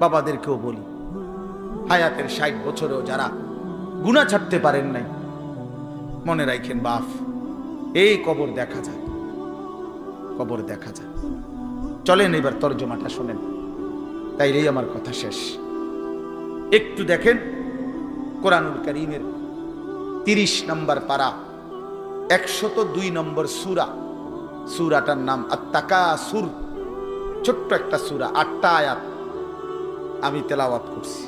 বাবাদেরকেও বলি, হায়াতের 60 বছরেও যারা গুনাহ ছাড়তে পারেন নাই, মনে রাখেন বাপ, এই কবর দেখা যায়, কবর দেখা যায়। চলেন এবার তরজমাটা শোনেন, তাইলেই আমার কথা শেষ। একটু দেখেন কোরআনুল কারীমের 30 নম্বর পারা 102 নম্বর সূরা, সূরাটার নাম আত-তাকাসুর। ছোট্ট একটা সূরা, 8টা আয়াত আমি তেলাওয়াত করছি।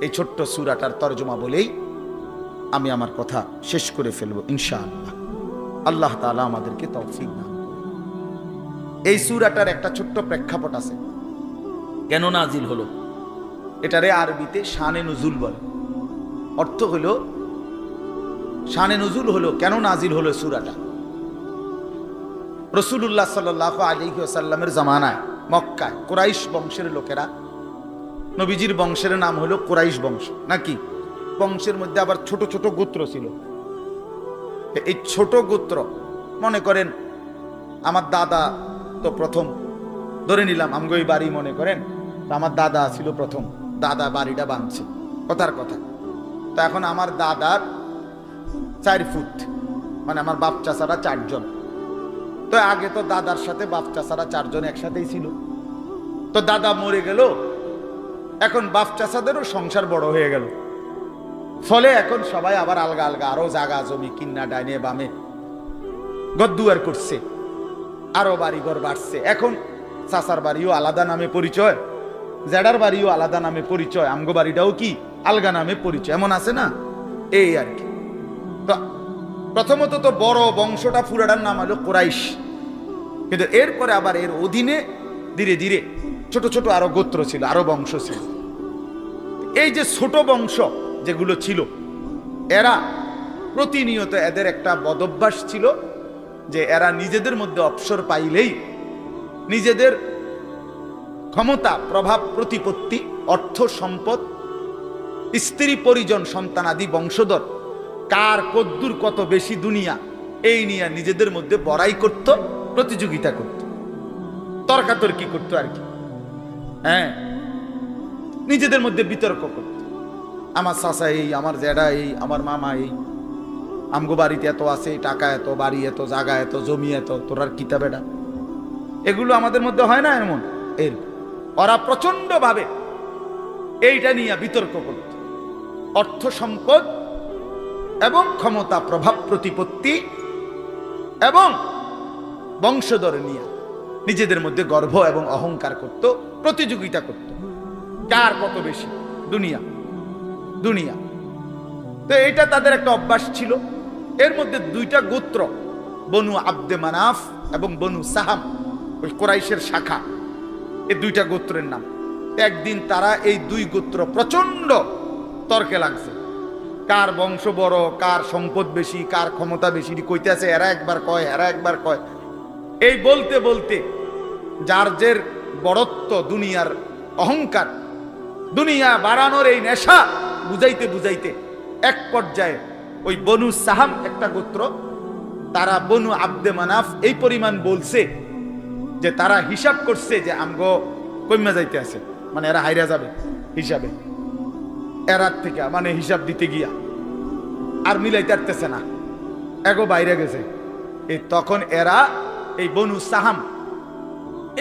এই ছোট্ট সূরাটার তরজমা বলেই আমি আমার কথা শেষ করে ফেলবো ইনশাআল্লাহ। আল্লাহ তাআলা আমাদেরকে তৌফিক দান করুন। এই সূরাটার একটা ছোট্ট প্রেক্ষাপট আছে, কেন নাজিল হলো। এটারে আরবিতে শানে নুজুল বলে। অর্থ হলো শানে নুজুল হলো কেন নাজিল হলো সূরাটা। রাসূলুল্লাহ সাল্লাল্লাহু আলাইহি ওয়াসাল্লামের জামানায় মক্কায় কুরাইশ বংশের লোকেরা, নবীজির বংশের নাম হলো কুরাইশ বংশ নাকি, বংশের মধ্যে আবার ছোট ছোট গোত্র ছিল। এই ছোট গোত্র, মনে করেন আমার দাদা তো প্রথম, ধরে নিলাম আমগোই বাড়ি, মনে করেন আমার দাদা ছিল প্রথম, দাদা বাড়িটা বাঁধছে, কথার কথা। তো এখন আমার দাদার 4 ফুট, মানে আমার বাপ চাচারা 4 জন। তো আগে তো দাদার সাথে বাপ চাচারা 4 জন একসাথেই ছিল। তো দাদা মরে গেল, এখন বাপ চাচাদেরও সংসার বড় হয়ে গেল, ফলে এখন সবাই আবার আলগা আলগা আরো জায়গা জমি কিন্না ডাইনে বামে গদ্দুয়ার করছে, আরো বাড়ি ঘর বাড়ছে। এখন চাচার বাড়িও আলাদা নামে পরিচয়, জেডার বাড়িও আলাদা নামে পরিচয়, আমগো বাড়িটাও কি আলগা নামে পরিচয়, এমন আছে না, এই আর কি। তো প্রথমত তো বড় বংশটা পুরাটার নাম হলো কুরাইশ, কিন্তু এরপরে আবার এর অধীনে ধীরে ধীরে ছোট ছোট আরো গোত্র ছিল, আরো বংশ ছিল। এই যে ছোট বংশ যেগুলো ছিল, এরা প্রতিনিয়ত, এদের একটা বদভ্যাস ছিল যে এরা নিজেদের মধ্যে অবসর পাইলেই নিজেদের ক্ষমতা, প্রভাব, প্রতিপত্তি, অর্থ সম্পদ, স্ত্রী পরিজন, সন্তানাদি, বংশধর, কার কদ্দুর কত বেশি দুনিয়া, এই নিয়ে নিজেদের মধ্যে বড়াই করত, প্রতিযোগিতা করত, তর্কাতর্কি করতো আর কি। হ্যাঁ, নিজেদের মধ্যে বিতর্ক করত। আমার চাচা এই, আমার জেডা এই, আমার মামা এই, আমগো বাড়িতে এত আছে, টাকা এত, বাড়ি এত, জায়গা এত, জমি এত, তোরার কিতাবেটা, এগুলো আমাদের মধ্যে হয় না এমন। এর ওরা প্রচন্ড ভাবে এইটা নিয়ে বিতর্ক করত, অর্থ সম্পদ এবং ক্ষমতা, প্রভাব, প্রতিপত্তি এবং বংশধর নিয়ে নিজেদের মধ্যে গর্ব এবং অহংকার করত, প্রতিযোগিতা করত, কার কত বেশি দুনিয়া দুনিয়া। তো এটা তাদের একটা অভ্যাস ছিল। এর মধ্যে 2টা গোত্র, বনু আব্দে মানাফ এবং বনু সাহাম, ওই কুরাইশের শাখা, এই 2টা গোত্রের নাম। একদিন তারা এই 2 গোত্র প্রচন্ড তর্কে লাগছে, কার বংশ বড়, কার সম্পদ বেশি, কার ক্ষমতা বেশি, কইতেছে, এরা একবার কয়, এরা একবার কয়। এই বলতে বলতে যার জের বড়ত্ব, দুনিয়ার অহংকার, দুনিয়া বাড়ানোর এই নেশা বুঝাইতে বুঝাইতে এক পর্যায়ে ওই বনু সাহাম একটা গোত্র, তারা বনু আব্দে মানাফ এই পরিমাণ বলছে যে তারা হিসাব করছে যে আমগো কইমা যাইতে আছে, মানে এরা হাইরা যাবে হিসাবে। এরার থেকে মানে হিসাব দিতে গিয়া আর মিলাইতে পারতেছে না, এগো বাইরে গেছে। এই তখন এরা এই বনু সাহাম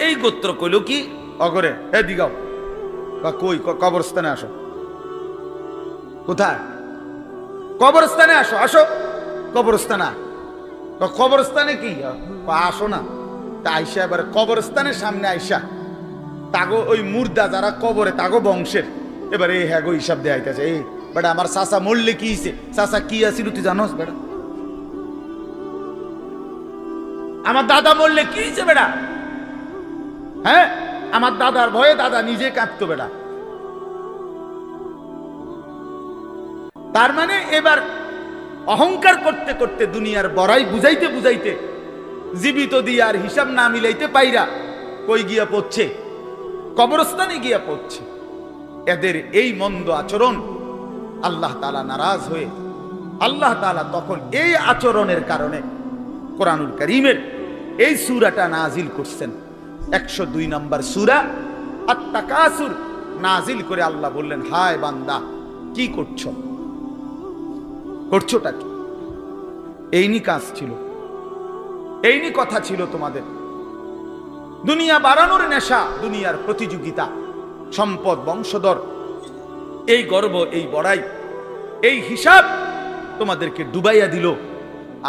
এই গোত্র কইল কি অগরে এ দিগাও কই কবরস্থানে আসো। কোথায়? কবরস্থানে আসো, আসো কবরস্থানে। কবরস্থানে কি আসো না? তা আইসা এবার কবরস্থানের সামনে আইসা তাগো ওই মুর্দা যারা কবরে তাগো বংশের এবার এই হ্যাগো হিসাব দেয়া হইতেছে। এই বেটা আমার চাচা মরলে কি হইছে, চাচা কি আছিল তুই জানোস বেটা? আমার দাদা মরলে কি হইছে বেটা? হ্যাঁ, আমার দাদার ভয়ে দাদা নিজে কাঁদতো বেটা। তার মানে এবার অহংকার করতে করতে দুনিয়ার বড়াই বুঝাইতে বুঝাইতে জীবিত দিয়ে আর হিসাব না মিলাইতে পাইরা কই গিয়া পড়ছে? কবরস্থানে গিয়া পড়ছে। এদের এই মন্দ আচরণ আল্লাহ তাআলা নারাজ হয়ে আল্লাহ তাআলা তখন এই আচরণের কারণে কোরআনুল কারীমের এই সূরাটা নাজিল করছেন। 102 নম্বর সূরা আত-তাকাসুর নাজিল করে আল্লাহ বললেন, হায় বান্দা কি করছো? করছোটা কি? এইনি কাজ ছিল, এইনি কথা ছিল তোমাদের। দুনিয়া বাড়ানোর নেশা, দুনিয়ার প্রতিযোগিতা, সম্পদ, বংশধর, এই গর্ব, এই বড়াই, এই হিসাব তোমাদেরকে ডুবাইয়া দিল,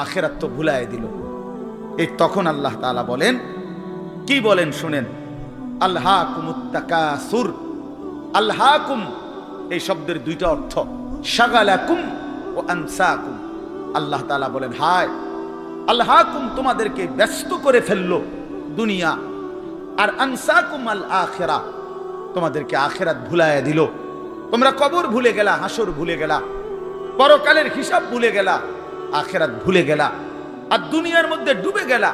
আখিরাত তো ভুলাইয়া দিল। এই তখন আল্লাহ তাআলা বলেন, কি বলেন শুনেন, আলহাকুমুত তাকাসুর। আলহাকুম এই শব্দের দুইটা অর্থ, শাগালাকুম ও আনসাকুম। আল্লাহ তাআলা বলেন, হায় আলহাকুম তোমাদেরকে ব্যস্ত করে ফেললো দুনিয়া, আর আনসাকুম আল আখিরা তোমাদেরকে আখিরাত ভুলাইয়া দিল। তোমরা কবর ভুলে গেলা, হাসর ভুলে গেলা, পরকালের হিসাব ভুলে গেলা, আখিরাত ভুলে গেলা, আর দুনিয়ার মধ্যে ডুবে গেলা।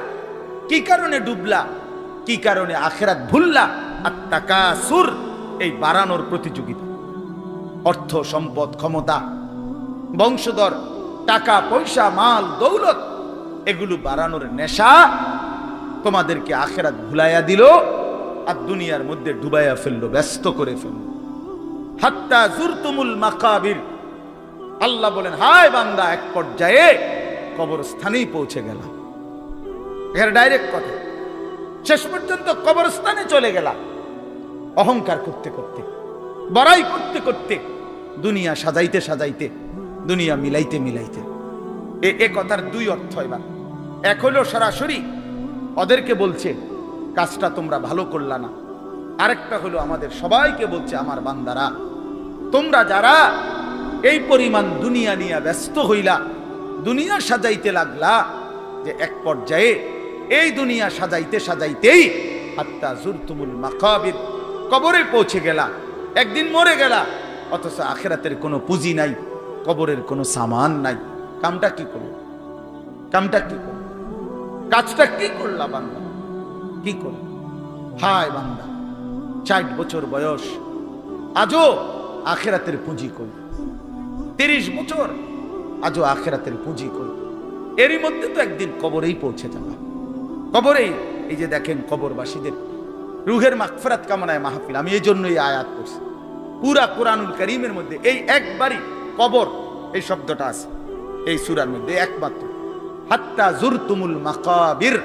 কি কারণে ডুবলা? কি কারণে আখিরাত ভুললা? আত-তাকাসুর এই বাড়ানোর প্রতিযোগিতা, অর্থ সম্পদ, ক্ষমতা, বংশধর, টাকা পয়সা, মাল দৌলত, এগুলো বাড়ানোর নেশা তোমাদেরকে আখিরাত ভুলাইয়া দিল আর দুনিয়ার মধ্যে ডুবাইয়া ফেললো, ব্যস্ত করে ফেললো। হাত্তা জুরতুমুল মাকাবির। আল্লাহ বলেন, হায় বান্দা এক পর্যায়ে কবরস্থানেই পৌঁছে গেলাম। এর ডাইরেক্ট কথা, শেষ পর্যন্ত কবরস্থানে চলে গেলাম। অহংকার করতে করতে, বড়াই করতে করতে, দুনিয়া সাজাইতে সাজাইতে, দুনিয়া মিলাইতে মিলাইতে। এ কথার দুই অর্থ। এবার এক হলো সরাসরি ওদেরকে বলছে কাজটা তোমরা ভালো করলা না, আরেকটা হলো আমাদের সবাইকে বলছে, আমার বান্দারা তোমরা যারা এই পরিমাণ দুনিয়া নিয়ে ব্যস্ত হইলা, দুনিয়া সাজাইতে লাগলা, যে এক পর্যায়ে এই দুনিয়া সাজাইতে সাজাইতেই হাত্তা জুরতুমুল মাকাবির কবরে পৌঁছে গেলা, একদিন মরে গেলা, অথচ আখিরাতের কোনো পুঁজি নাই, কবরের কোনো সামান নাই। কামটা কি করল? কামটা কি করল? কাজটা কি করলা বান্দা? কি করল? হায় বান্দা 60 বছর বয়স, আজও আখিরাতের পুঁজি কই? 30 বছর, আজও আখিরাতের পুঁজি কই? এরই মধ্যে তো একদিন কবরেই পৌঁছে যাবা। কবরেই এই যে দেখেন কবরবাসীদের রুহের মাগফিরাত কামনায় মাহফিল। আমি এই জন্যই আয়াত করছি। পুরা কোরআনুল কারীমের মধ্যে এই একবারই কবর এই শব্দটা আছে এই সূরার মধ্যে একমাত্র। হাত্তা জুরতুমুল মাকাবির,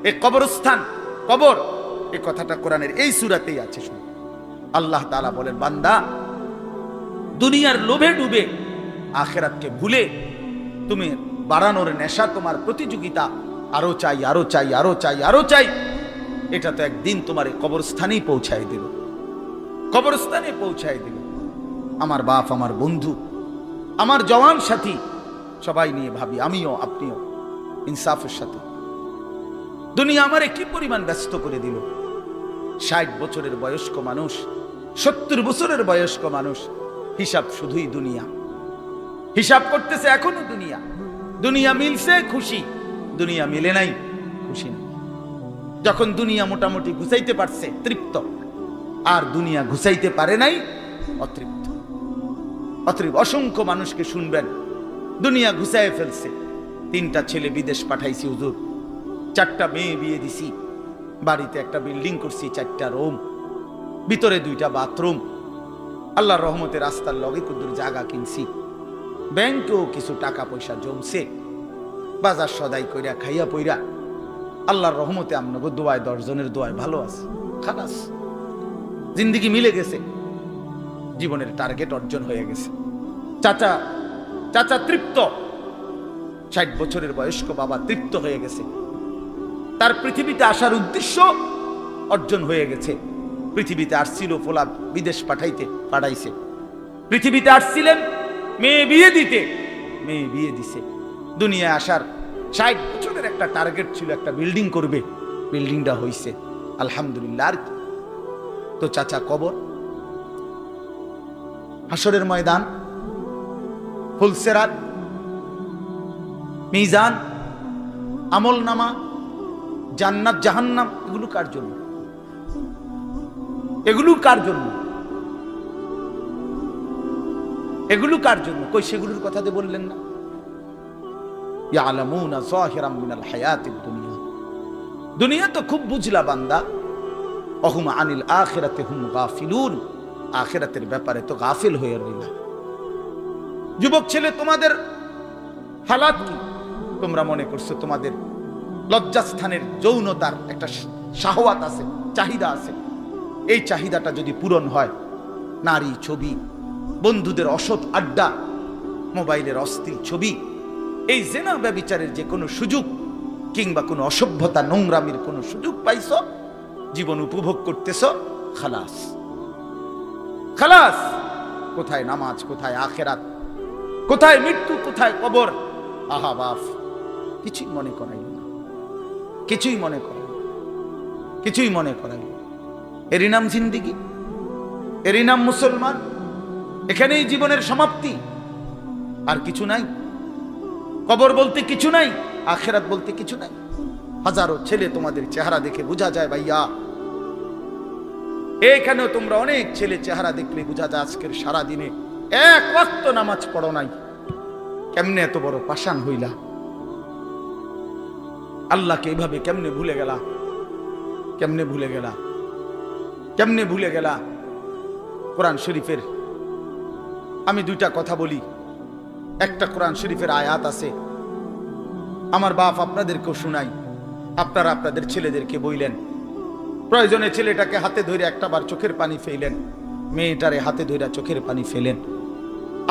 এই কবরস্থান, কবর, এই কথাটা কোরআনের এই সূরাতেই আছে। শুনুন, আল্লাহ তাআলা বলেন, বান্দা দুনিয়ার লোভে ডুবে আখিরাতকে ভুলে তুমি বাড়ানোর নেশা, তোমার প্রতিযোগিতা, আরো চাই, আরো চাই, আরো চাই, আরো চাই, এটা তো একদিন তোমার কবরস্থানেই পৌঁছায় দিল, কবরস্থানে পৌঁছায় দিল। আমার বাপ, আমার বন্ধু, আমার জওয়ান সাথী, সবাই নিয়ে ভাবি, আমিও আপনিও ইনসাফের সাথে। দুনিয়া আমারে কি পরিমাণ ব্যস্ত করে দিল। 60 বছরের বয়স্ক মানুষ, 70 বছরের বয়স্ক মানুষ, হিসাব শুধুই দুনিয়া, হিসাব করতেছে এখনো দুনিয়া। দুনিয়া মিলছে খুশি, দুনিয়া মিলে নাই খুশি নেই। যখন দুনিয়া মোটামুটি ঘুষাইতে পারছে তৃপ্ত, আর দুনিয়া ঘুষাইতে পারে নাই অতৃপ্ত। অতৃপ্ত অসংখ্য মানুষকে শুনবেন দুনিয়া ঘুষায় ফেলছে। 3টা ছেলে বিদেশ পাঠাইছি হুজুর, 4টা মেয়ে বিয়ে দিছি, বাড়িতে একটা বিল্ডিং করছি, 4টা রুম, ভিতরে 2টা বাথরুম, আল্লাহর রহমতে রাস্তার লগে কুদুর জায়গা কিনছি, ব্যাংকেও কিছু টাকা পয়সা জমছে, বাজার সদাই কইরা খাইয়া পইরা আল্লাহর রহমতে আমনগো দোয়ায় 10 জনের দোয়ায় ভালো আছে, খালাস জিন্দেগি মিলে গেছে, জীবনের টার্গেট অর্জন হয়ে গেছে। চাচা চাচা তৃপ্ত, 60 বছরের বয়স্ক বাবা তৃপ্ত হয়ে গেছে, তার পৃথিবীতে আসার উদ্দেশ্য অর্জন হয়ে গেছে। পৃথিবীতে আসছিল ফোলা বিদেশ পাঠাইছে, পৃথিবীতে আসছিলেন মেয়ে বিয়ে দিতে, মেয়ে বিয়ে দিছে। দুনিয়ায় আসার 60 বছরের একটা টার্গেট ছিল, একটা বিল্ডিং করবে, বিল্ডিংটা হইছে আলহামদুলিল্লাহ। আর কি তো চাচা কবর, হাসরের ময়দান, ফুলসেরাত, মিজান, আমলনামা, জান্নাত জাহান্নাম, এগুলো কার জন্য? এগুলো কার জন্য? এগুলো কার জন্য? কই সেগুলোর কথা দিয়ে বললেন না? ইয়ালামুনা যাহিরাম মিনাল হায়াতিদ দুনিয়া, দুনিয়া তো খুব বুঝলা বান্দা, অহুম আনিল আখিরাতি হুম গাফিলুন, আখিরাতের ব্যাপারে তো গাফিল হয়ে রইলা। যুবক ছেলে, তোমাদের হালাত কি? তোমরা মনে করছো তোমাদের লজ্জাস্থানের যৌনতার একটা শাহওয়াত আছে, চাহিদা আছে, এই চাহিদাটা যদি পূরণ হয়, নারী, ছবি, বন্ধুদের অসৎ আড্ডা, মোবাইলের অস্থির ছবি, এই জেনা ব্যভিচারের যে কোনো সুযোগ কিংবা কোনো অসভ্যতা নোংরামির কোনো সুযোগ পাইছো, জীবন উপভোগ করতেছ, খালাস খালাস। কোথায় নামাজ, কোথায় আখেরাত, কোথায় মৃত্যু, কোথায় কবর? আহা বাফ, কিছুই মনে করাই না, কিছুই মনে করাই, কিছুই মনে করাই। এরই নাম জিন্দিগি, এরই নাম মুসলমান। এখানেই জীবনের সমাপ্তি, আর কিছু নাই। কবর বলতে কিছু নাই, আখেরাত বলতে কিছু নাই। হাজারো ছেলে তোমাদের চেহারা দেখে বোঝা যায় ভাইয়া, এইখানেও তোমরা অনেক ছেলে চেহারা দেখলে বোঝা যায় আজকের সারা দিনে এক ওয়াক্ত নামাজ পড়ো নাই। কেমনে এত বড় পাষাণ হইলা? আল্লাহকে এইভাবে কেমনে ভুলে গেলা? কেমনে ভুলে গেলা? কেমনে ভুলে গেলা? কোরআন শরীফের আমি 2টা কথা বলি। একটা কোরআন শরীফের আয়াত আছে, আমার বাপ আপনাদেরকেও শুনাই, আপনারা আপনাদের ছেলেদেরকে বইলেন। প্রয়োজনে ছেলেটাকে হাতে ধরে একটাবার চোখের পানি ফেলেন, মেয়েটারে হাতে ধরে চোখের পানি ফেলেন।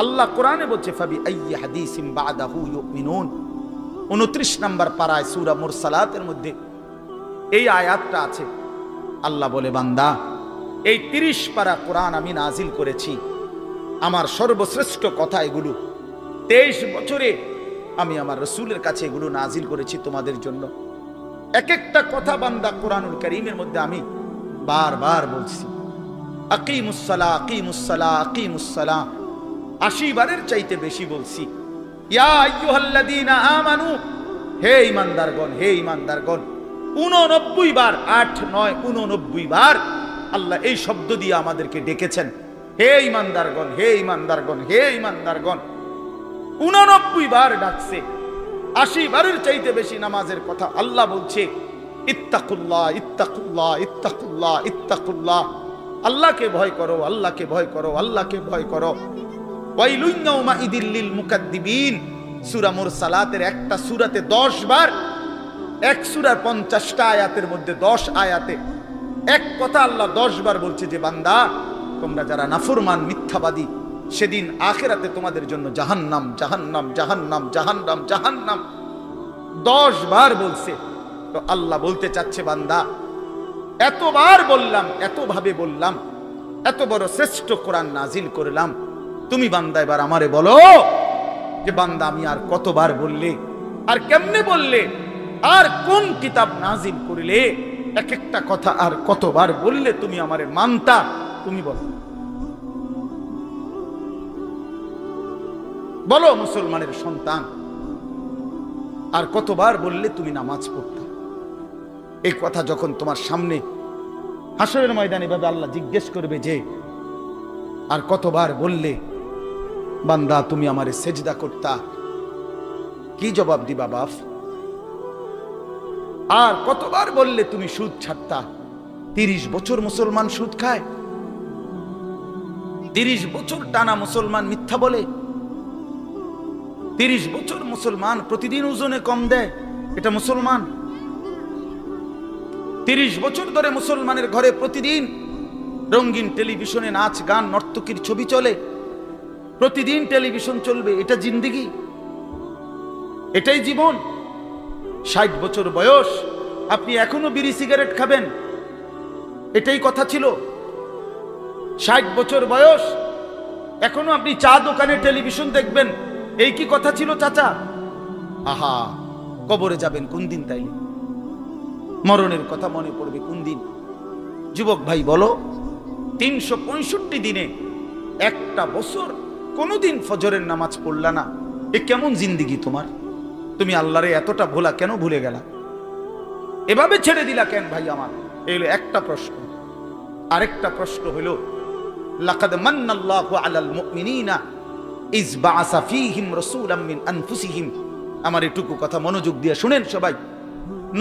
আল্লাহ কোরআনে বলছে ফাবি আইয়ি হাদিসিম বাদাহু ইউমিনুন, 29 নম্বর পারায় সূরা মুরসালাতের মধ্যে এই আয়াতটা আছে। আল্লাহ বলে, বান্দা, এই 30 পারা কোরআন আমি নাজিল করেছি, আমার সর্বশ্রেষ্ঠ কথা এগুলো। 23 বছরে আমি আমার রাসূলের কাছে এগুলো নাজিল করেছি তোমাদের জন্য। এক একটা কথা বান্দা কোরআনুল কারীমের মধ্যে আমি বারবার বলছি, আকিমুস সালাহ, আকিমুস সালাহ, আকিমুস সালাহ, 80 বারের চাইতে বেশি বলছি। ইয়া আইয়ুহাল্লাযীনা আমানু, হে ঈমানদারগণ, হে ঈমানদারগণ, 89 বার, 8, 9, 89 বার আল্লাহ এই শব্দ দিয়ে আমাদেরকে ডেকেছেন, হে ঈমানদারগণ, হে ঈমানদারগণ, হে ঈমানদারগণ। 89 বার ডাকছে, 80 বারের চাইতে বেশি নামাজের কথা আল্লাহ বলছে। ইত্তাকুল্লাহ, ইত্তাকুল্লাহ, ইত্তাকুল্লাহ, ইত্তাকুল্লাহ, আল্লাহকে ভয় করো, আল্লাহকে ভয় করো, আল্লাহকে ভয় করো। ওয়াইলুন ইয়াউমাইদিল লিল মুকাদ্দিবিন, সূরা মুরসালাতের একটা সূরাতে 10 বার, এক সূরার 50টা আয়াতের মধ্যে 10 আয়াতে এক কথা আল্লাহ 10 বার বলছে যে বান্দা, তোমরা যারা নাফরমান, মিথ্যাবাদী, সেদিন আখিরাতে তোমাদের জন্য জাহান্নাম, জাহান্নাম, জাহান্নাম, জাহান্নাম, জাহান্নাম 10 বার বলছে। তো আল্লাহ বলতে চাচ্ছে, বান্দা, এতবার বললাম, এতভাবে বললাম, এত বড় শ্রেষ্ঠ কোরআন নাজিল করলাম, তুমি বান্দা এবার আমারে বলো যে বান্দা আমি আর কতবার বললে, আর কেমনে বললে, আর কোন কিতাব নাজিল করিলে, এক একটা কথা আর কতবার বললে তুমি আমারে মানতা? তুমি বলো, বলো মুসলমানের সন্তান, আর কতবার বললে তুমি নামাজ পড়তা? এই কথা যখন তোমার সামনে হাসরের ময়দানে ভাবে আল্লাহ জিজ্ঞেস করবে যে আর কতবার বললে বান্দা তুমি আমারে সেজদা করতা, কি জবাব দিবা বাপ? আর কতবার বললে তুমি সুদ ছাড়তা? 30 বছর মুসলমান সুদ খায়, 30 বছর টানা মুসলমান মিথ্যা বলে। 30 বছর মুসলমান প্রতিদিন ওজনে কম দেয়, এটা মুসলমান? 30 বছর ধরে মুসলমানের ঘরে প্রতিদিন রঙিন টেলিভিশনে নাচ গান নর্তকীর ছবি চলে, প্রতিদিন টেলিভিশন চলবে, এটা জিন্দেগি? এটাই জীবন? 60 বছর বয়স আপনি এখনো বিড়ি সিগারেট খাবেন, এটাই কথা ছিল? 60 বছর বয়স এখনো আপনি চা দোকানে টেলিভিশন দেখবেন, এই কি কথা ছিল চাচা? আহা, কবরে যাবেন কোন দিন? তাইলে মরণের কথা মনে পড়বে কোন দিন? যুবক ভাই বলো, 365 দিনে একটা বছর কোনদিন ফজরের নামাজ পড়লা না, এ কেমন জিন্দেগি তোমার? তুমি আল্লাহরে এতটা ভোলা কেন ভুলে গেলা? এভাবে ছেড়ে দিলা কেন ভাই আমার? এই হলো একটা প্রশ্ন। আরেকটা প্রশ্ন হলো, লাকাদ মান্নাল্লাহু আলাল মুমিনিনা ইজ বাআসা ফীহিম রাসূলাম মিন আনফুসিহিম। আমার এটুকু কথা মনোযোগ দিয়ে শুনেন সবাই।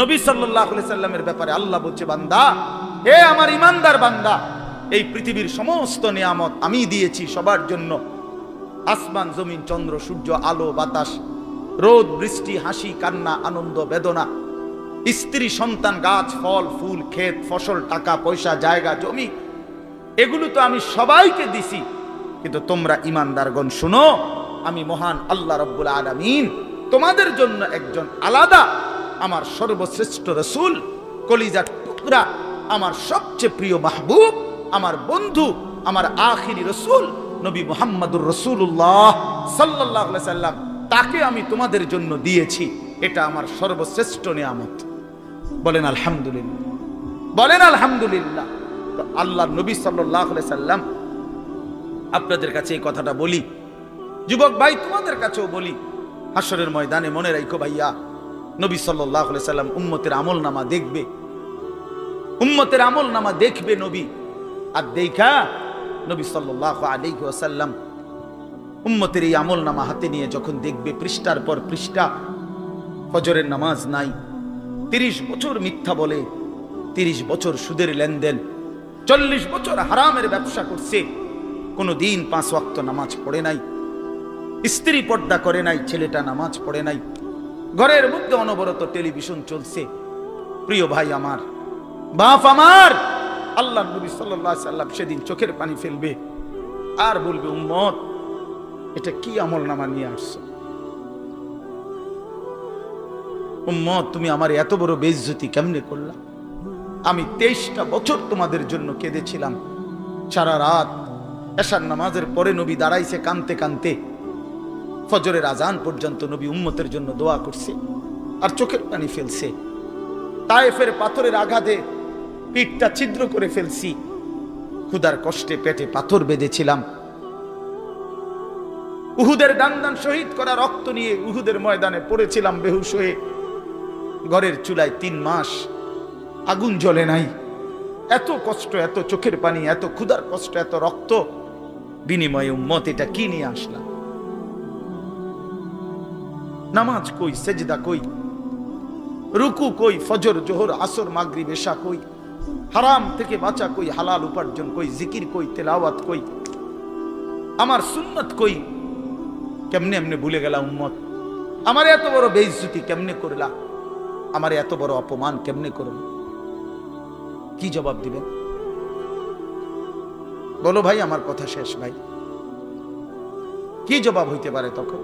নবী সাল্লাল্লাহু আলাইহি সাল্লামের ব্যাপারে আল্লাহ বলছে, বান্দা, হে আমার ইমানদার বান্দা, এই পৃথিবীর সমস্ত নিয়ামত আমি দিয়েছি সবার জন্য। আসমান জমিন চন্দ্র সূর্য আলো বাতাস রোদ বৃষ্টি হাসি কান্না আনন্দ বেদনা স্ত্রী সন্তান গাছ ফল ফুল ক্ষেত ফসল টাকা পয়সা জায়গা জমি, এগুলো তো আমি সবাইকে দিছি। কিন্তু তোমরা ইমানদারগণ শুনো, আমি মহান আল্লাহ রাব্বুল আলামিন তোমাদের জন্য একজন আলাদা আমার সর্বশ্রেষ্ঠ রাসূল, কলিজার টুকরা, আমার সবচেয়ে প্রিয় মাহবুব, আমার বন্ধু, আমার আখিরি রাসূল নবী মুহাম্মদুর রাসূলুল্লাহ সাল্লাল্লাহু আলাইহি সাল্লাম, তাকে আমি তোমাদের জন্য দিয়েছি। এটা আমার সর্বশ্রেষ্ঠ নিয়ামত। বলেন আলহামদুলিল্লাহ, বলেন আলহামদুলিল্লাহ। তো আল্লাহর নবী সাল্লাল্লাহু আলাইহি সাল্লাম, আপনাদের কাছে এই কথাটা বলি, যুবক ভাই তোমাদের কাছেও বলি, হাসরের ময়দানে মনে রাখো ভাইয়া, নবী সাল্লাল্লাহু আলাইহি সাল্লাম উম্মতের আমলনামা দেখবে, উম্মতের আমলনামা দেখবে নবী। আর দেখা নবী সাল্লাল্লাহু আলাইহি ওয়াসাল্লাম উম্মতের এই আমলনামা হাতে নিয়ে যখন দেখবে, পৃষ্ঠার পর পৃষ্ঠা ফজরের নামাজ নাই, 30 বছর মিথ্যা বলে, 30 বছর সুদের লেনদেন, 40 বছর হারামের ব্যবসা করছে, কোনো দিন 5 ওয়াক্ত নামাজ পড়ে নাই, স্ত্রী পর্দা করে নাই, ছেলেটা নামাজ পড়ে নাই, ঘরের মধ্যে অনবরত টেলিভিশন চলছে। প্রিয় ভাই আমার, বাপ আমার, আল্লাহ নবী সাল্লাল্লাহু আলাইহি সাল্লাম সেদিন চোখের পানি ফেলবে আর বলবে, উম্মত এটা কি আমলনামা নিয়ে আসছো? উম্মত তুমি আমার এত বড় বেইজ্জতি কেমনে করলা? আমি 23টা বছর তোমাদের জন্য কেঁদেছিলাম, সারা রাত এশার নামাজের পরে নবী দাঁড়াইছে কানতে কানতে, ফজরের আজান পর্যন্ত নবী উম্মতের জন্য দোয়া করছে আর চোখের পানি ফেলছে। তায়েফের পাথরের আঘাতে পিঠটা ছিদ্র করে ফেলছি, ক্ষুধার কষ্টে পেটে পাথর বেঁধেছিলাম, উহুদের দান শহীদ করা রক্ত নিয়ে উহুদের ময়দানে পড়েছিলাম বেহুশ হয়ে, ঘরের চুলায় 3 মাস আগুন জ্বলে নাই। এত কষ্ট, এত চোখের পানি, এত ক্ষুধার কষ্ট, এত রক্ত, বিনিময়ে উম্মত এটা কি নিয়ে আসলাম? নামাজ কই, সেজদা কই, রুকু কই, ফজর জোহর আসর মাগরিব এশা কই, হারাম থেকে বাঁচা কই, হালাল উপার্জন কই, জিকির কই, তেলাওয়াত কই, আমার সুন্নাত কই? কেমনে এমনে ভুলে গেলা উম্মত? আমার এত বড় বেইজ্জতি কেমনে করলা? আমার এত বড় অপমান কেমনে করলা? কি জবাব দিবেন বলো ভাই? আমার কথা শেষ ভাই, কি জবাব হইতে পারে তখন?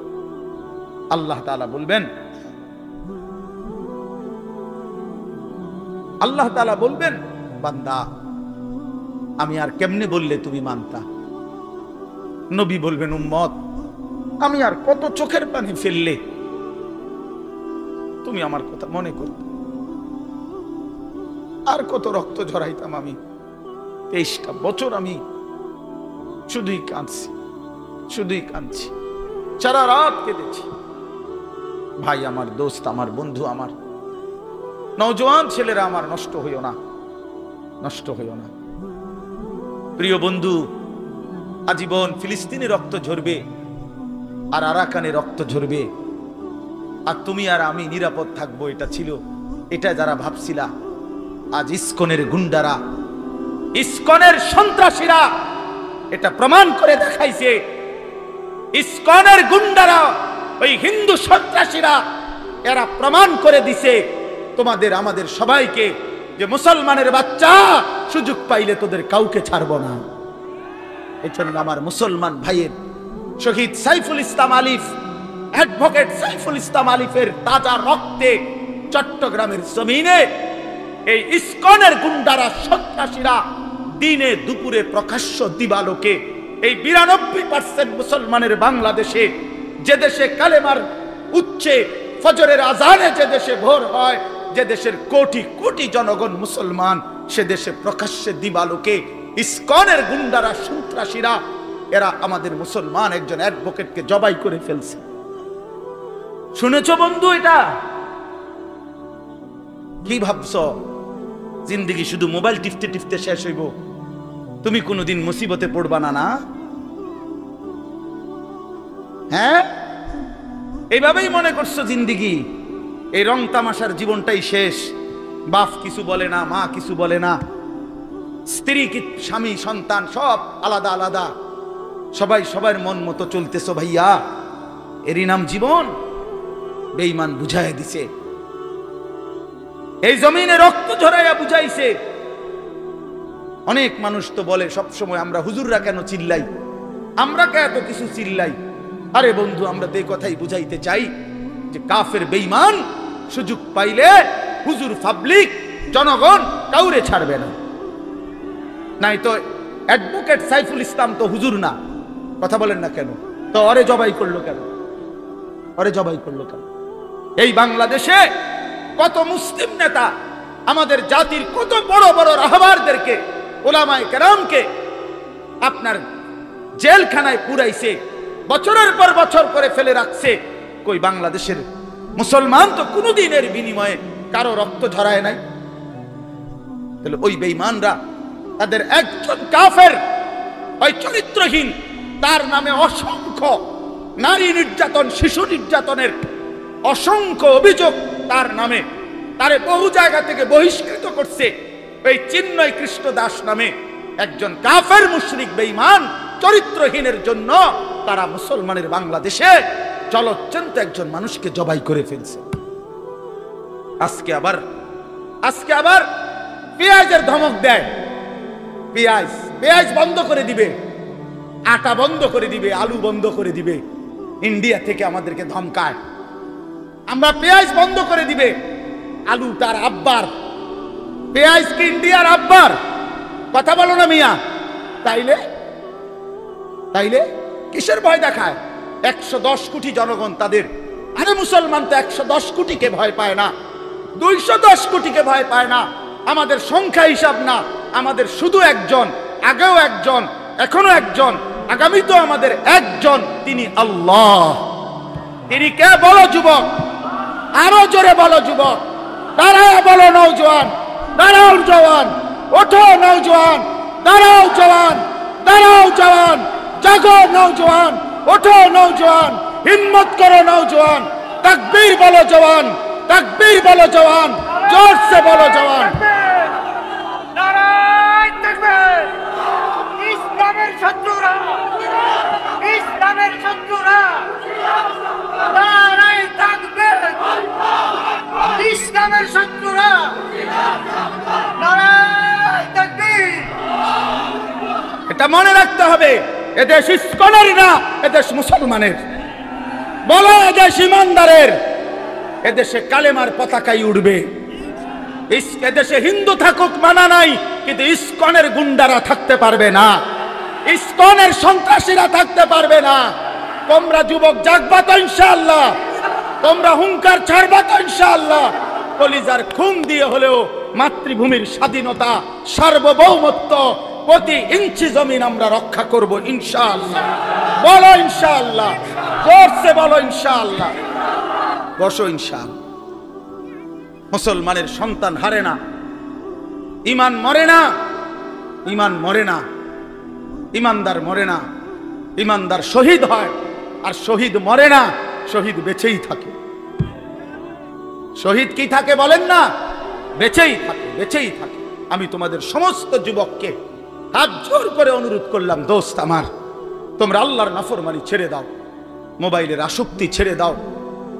আল্লাহ তাআলা বলবেন, আল্লাহ তাআলা বলবেন, বান্দা আমি আর কেমনে বললে তুমি মানতা? নবী বলবেন, উম্মত আমি আর কত চোখের পানি ফেললে তুমি আমার কথা মনে করতে? আর কত রক্ত ঝরাইতাম আমি? 23টা বছর আমি শুধুই কাঁদছি, শুধুই কাঁদছি, সারা রাত কেঁদেছি। ভাই আমার, দোস্ত আমার, বন্ধু আমার, নওজোয়ান ছেলেরা আমার, নষ্ট হইও না, নষ্ট হইও না। প্রিয় বন্ধু, আজীবন ফিলিস্তিনে রক্ত ঝরবে আর আরাকানে রক্ত ঝরবে, আর তুমি আর আমি নিরাপদ থাকবো, এটা ছিল, এটা যারা ভাবছিলা, আজ ইসকনের গুন্ডারা, ইসকনের সন্ত্রাসীরা এটা প্রমাণ করে দেখাইছে। ইসকনের গুন্ডারা, ওই হিন্দু সন্ত্রাসীরা, এরা প্রমাণ করে দিছে তোমাদের আমাদের সবাইকে যে মুসলমানের বাচ্চা সুযোগ পাইলে তোদের কাউকে ছাড়ব না। এই জন্য আমার মুসলমান ভাইয়ের শহীদ সাইফুল ইসলাম আলিফ, অ্যাডভোকেট সাইফুল ইসলাম আলিফের তাজা রক্তে চট্টগ্রামের জমিনে এই ইসকনের গুন্ডারা, সন্ত্রাসীরা দিনে দুপুরে প্রকাশ্য দিবালোকে এই 92% মুসলমানের বাংলাদেশে, যে দেশে কালেমার উচ্চে ফজরের আজানে যে দেশে ভোর হয়, যে দেশের কোটি কোটি জনগণ মুসলমান, সে দেশে প্রকাশ্যে দিবালোকে ইসকনের গুন্ডারা, সন্ত্রাসীরা, এরা আমাদের মুসলমান একজন অ্যাডভোকেটকে জবাই করে ফেলছে। শুনেছ বন্ধু? এটা কি ভাবছ? জিন্দেগি শুধু মোবাইল টিপতে টিপতে শেষ হইব? তুমি কোনোদিন মুসিবতে পড়বা না? না, হ্যাঁ, এইভাবেই মনে করছো জিন্দেগি, এই রং তামাশার জীবনটাই শেষ। বাপ কিছু বলে না, মা কিছু বলে না, স্ত্রী কি, স্বামী, সন্তান সব আলাদা আলাদা, সবাই সবার মন মতো চলতেছো। ভাইয়া, এরই নাম জীবন? বেঈমান বুঝাইয়া দিছে, এই জমিনে রক্ত ঝরাইয়া বুঝাইছে। অনেক মানুষ তো বলে সবসময়, আমরা হুজুররা কেন চিল্লাই, আমরা কে এত কিছু চিল্লাই? আরে বন্ধু, আমরা তো এই কথাই বুঝাইতে চাই যে কাফের বেঈমান সুযোগ পাইলে হুজুর, পাবলিক, জনগণ কাউরে ছাড়বে না। নাই তো অ্যাডভোকেট সাইফুল ইসলাম তো হুজুর না, কথা বলেন না কেন? তো ওরে জবাই করলো কেন? ওরে জবাই করলো কেন? এই বাংলাদেশে কত মুসলিম নেতা, আমাদের জাতির কত বড় বড় রাহবারদেরকে, ওলামায়ে কেরামকে আপনার জেলখানায় পুরাইছে, বছরের পর বছর করে ফেলে রাখছে। কই বাংলাদেশের মুসলমান তো কোনোদিনের বিনিময়ে কারো রক্ত ঝরায় নাই। তাহলে ওই বেঈমানরা, তাদের একজন কাফের, ওই চরিত্রহীন, তার নামে অসংখ্য নারী নির্যাতন, শিশু নির্যাতনের অসংখ্য অভিযোগ তার নামে, তারে বহু জায়গা থেকে বহিষ্কৃত করছে। এই চিন্ময় কৃষ্ণ দাস নামে একজন কাফের মুশরিক বেঈমান চরিত্রহীনের জন্য তারা মুসলমানের বাংলাদেশে জলজ্জন্ত একজন মানুষকে জবাই করে ফেলছে। আজকে আবার পেঁয়াজের ধমক দেয়, পেঁয়াজ বন্ধ করে দিবে, আটা বন্ধ করে দিবে, আলু বন্ধ করে দিবে। ইন্ডিয়া থেকে আমাদেরকে ধমকায়, আমরা পেঁয়াজ বন্ধ করে দিবে। আলু তার আব্বার, পেঁয়াজ কি ইন্ডিয়ার আব্বার? কথা বলো না মিয়া। তাইলে কিসের ভয় দেখায়? 110 কোটি জনগণ তাদের। আরে মুসলমান তো 110 কোটিকে ভয় পায় না, 210 কোটিকে ভয় পায় না। আমাদের সংখ্যা হিসাব না, আমাদের শুধু একজন, আগেও একজন, এখনো একজন, আগামীতেও আমাদের একজন, তিনি আল্লাহ। তিনি কে? বলো যুবক, আরো জোরে বলো যুবক, দাঁড়াও বলো নওজোয়ান, দাঁড়াও জওয়ান, ওঠো নওজোয়ান, দাঁড়াও জওয়ান, দাঁড়াও জওয়ান, জাগো নওজোয়ান, ওঠো নওজোয়ান, হিম্মত করো নওজোয়ান, তাকবীর বলো জওয়ান, তাকবীর বলো জওয়ান, জোর সে বলো জওয়ান। নারায়ে তাকবীর! ইসলামের শত্রুরা, ইসলামের শত্রুরা, নারায়ে তাকবীর! ইসলামের শত্রুরা, নারায়ে তাকবীর! এটা মনে রাখতে হবে, এদেশ ইসকনের না, এদেশ মুসলমানের। বলো এদেশ ইমানদারের। এদেশে কালেমার পতাকাই উঠবে। এদেশে হিন্দু থাকুক মানা নাই, কিন্তু ইসকনের গুন্ডারা থাকতে পারবে না, ইসকনের সন্ত্রাসীরা থাকতে পারবে না। তোমরা যুবক জাগবা তো ইনশাআল্লাহ, তোমরা হুঙ্কার ছাড়বা তো ইনশাআল্লাহ। কলিজার খুন দিয়ে হলেও মাতৃভূমির স্বাধীনতা, সার্বভৌমত্ব, প্রতি ইঞ্চি জমিন আমরা রক্ষা করব ইনশাআল্লাহ। বলো ইনশাআল্লাহ, জোরসে বলো ইনশাআল্লাহ। বসো ইনশাআল্লাহ। মুসলমানের সন্তান হারে না, ইমান মরে না, ইমান মরে না, ইমানদার মরে না, ইমানদার শহীদ হয়। আর শহীদ মরে না, শহীদ বেঁচেই থাকে। শহীদ কি থাকে বলেন না? বেঁচেই থাকে, বেঁচেই থাকে। আমি তোমাদের সমস্ত যুবককে হাত জোর করে অনুরোধ করলাম, দোস্ত আমার, তোমরা আল্লাহর নাফরমানি ছেড়ে দাও, মোবাইলের আসক্তি ছেড়ে দাও,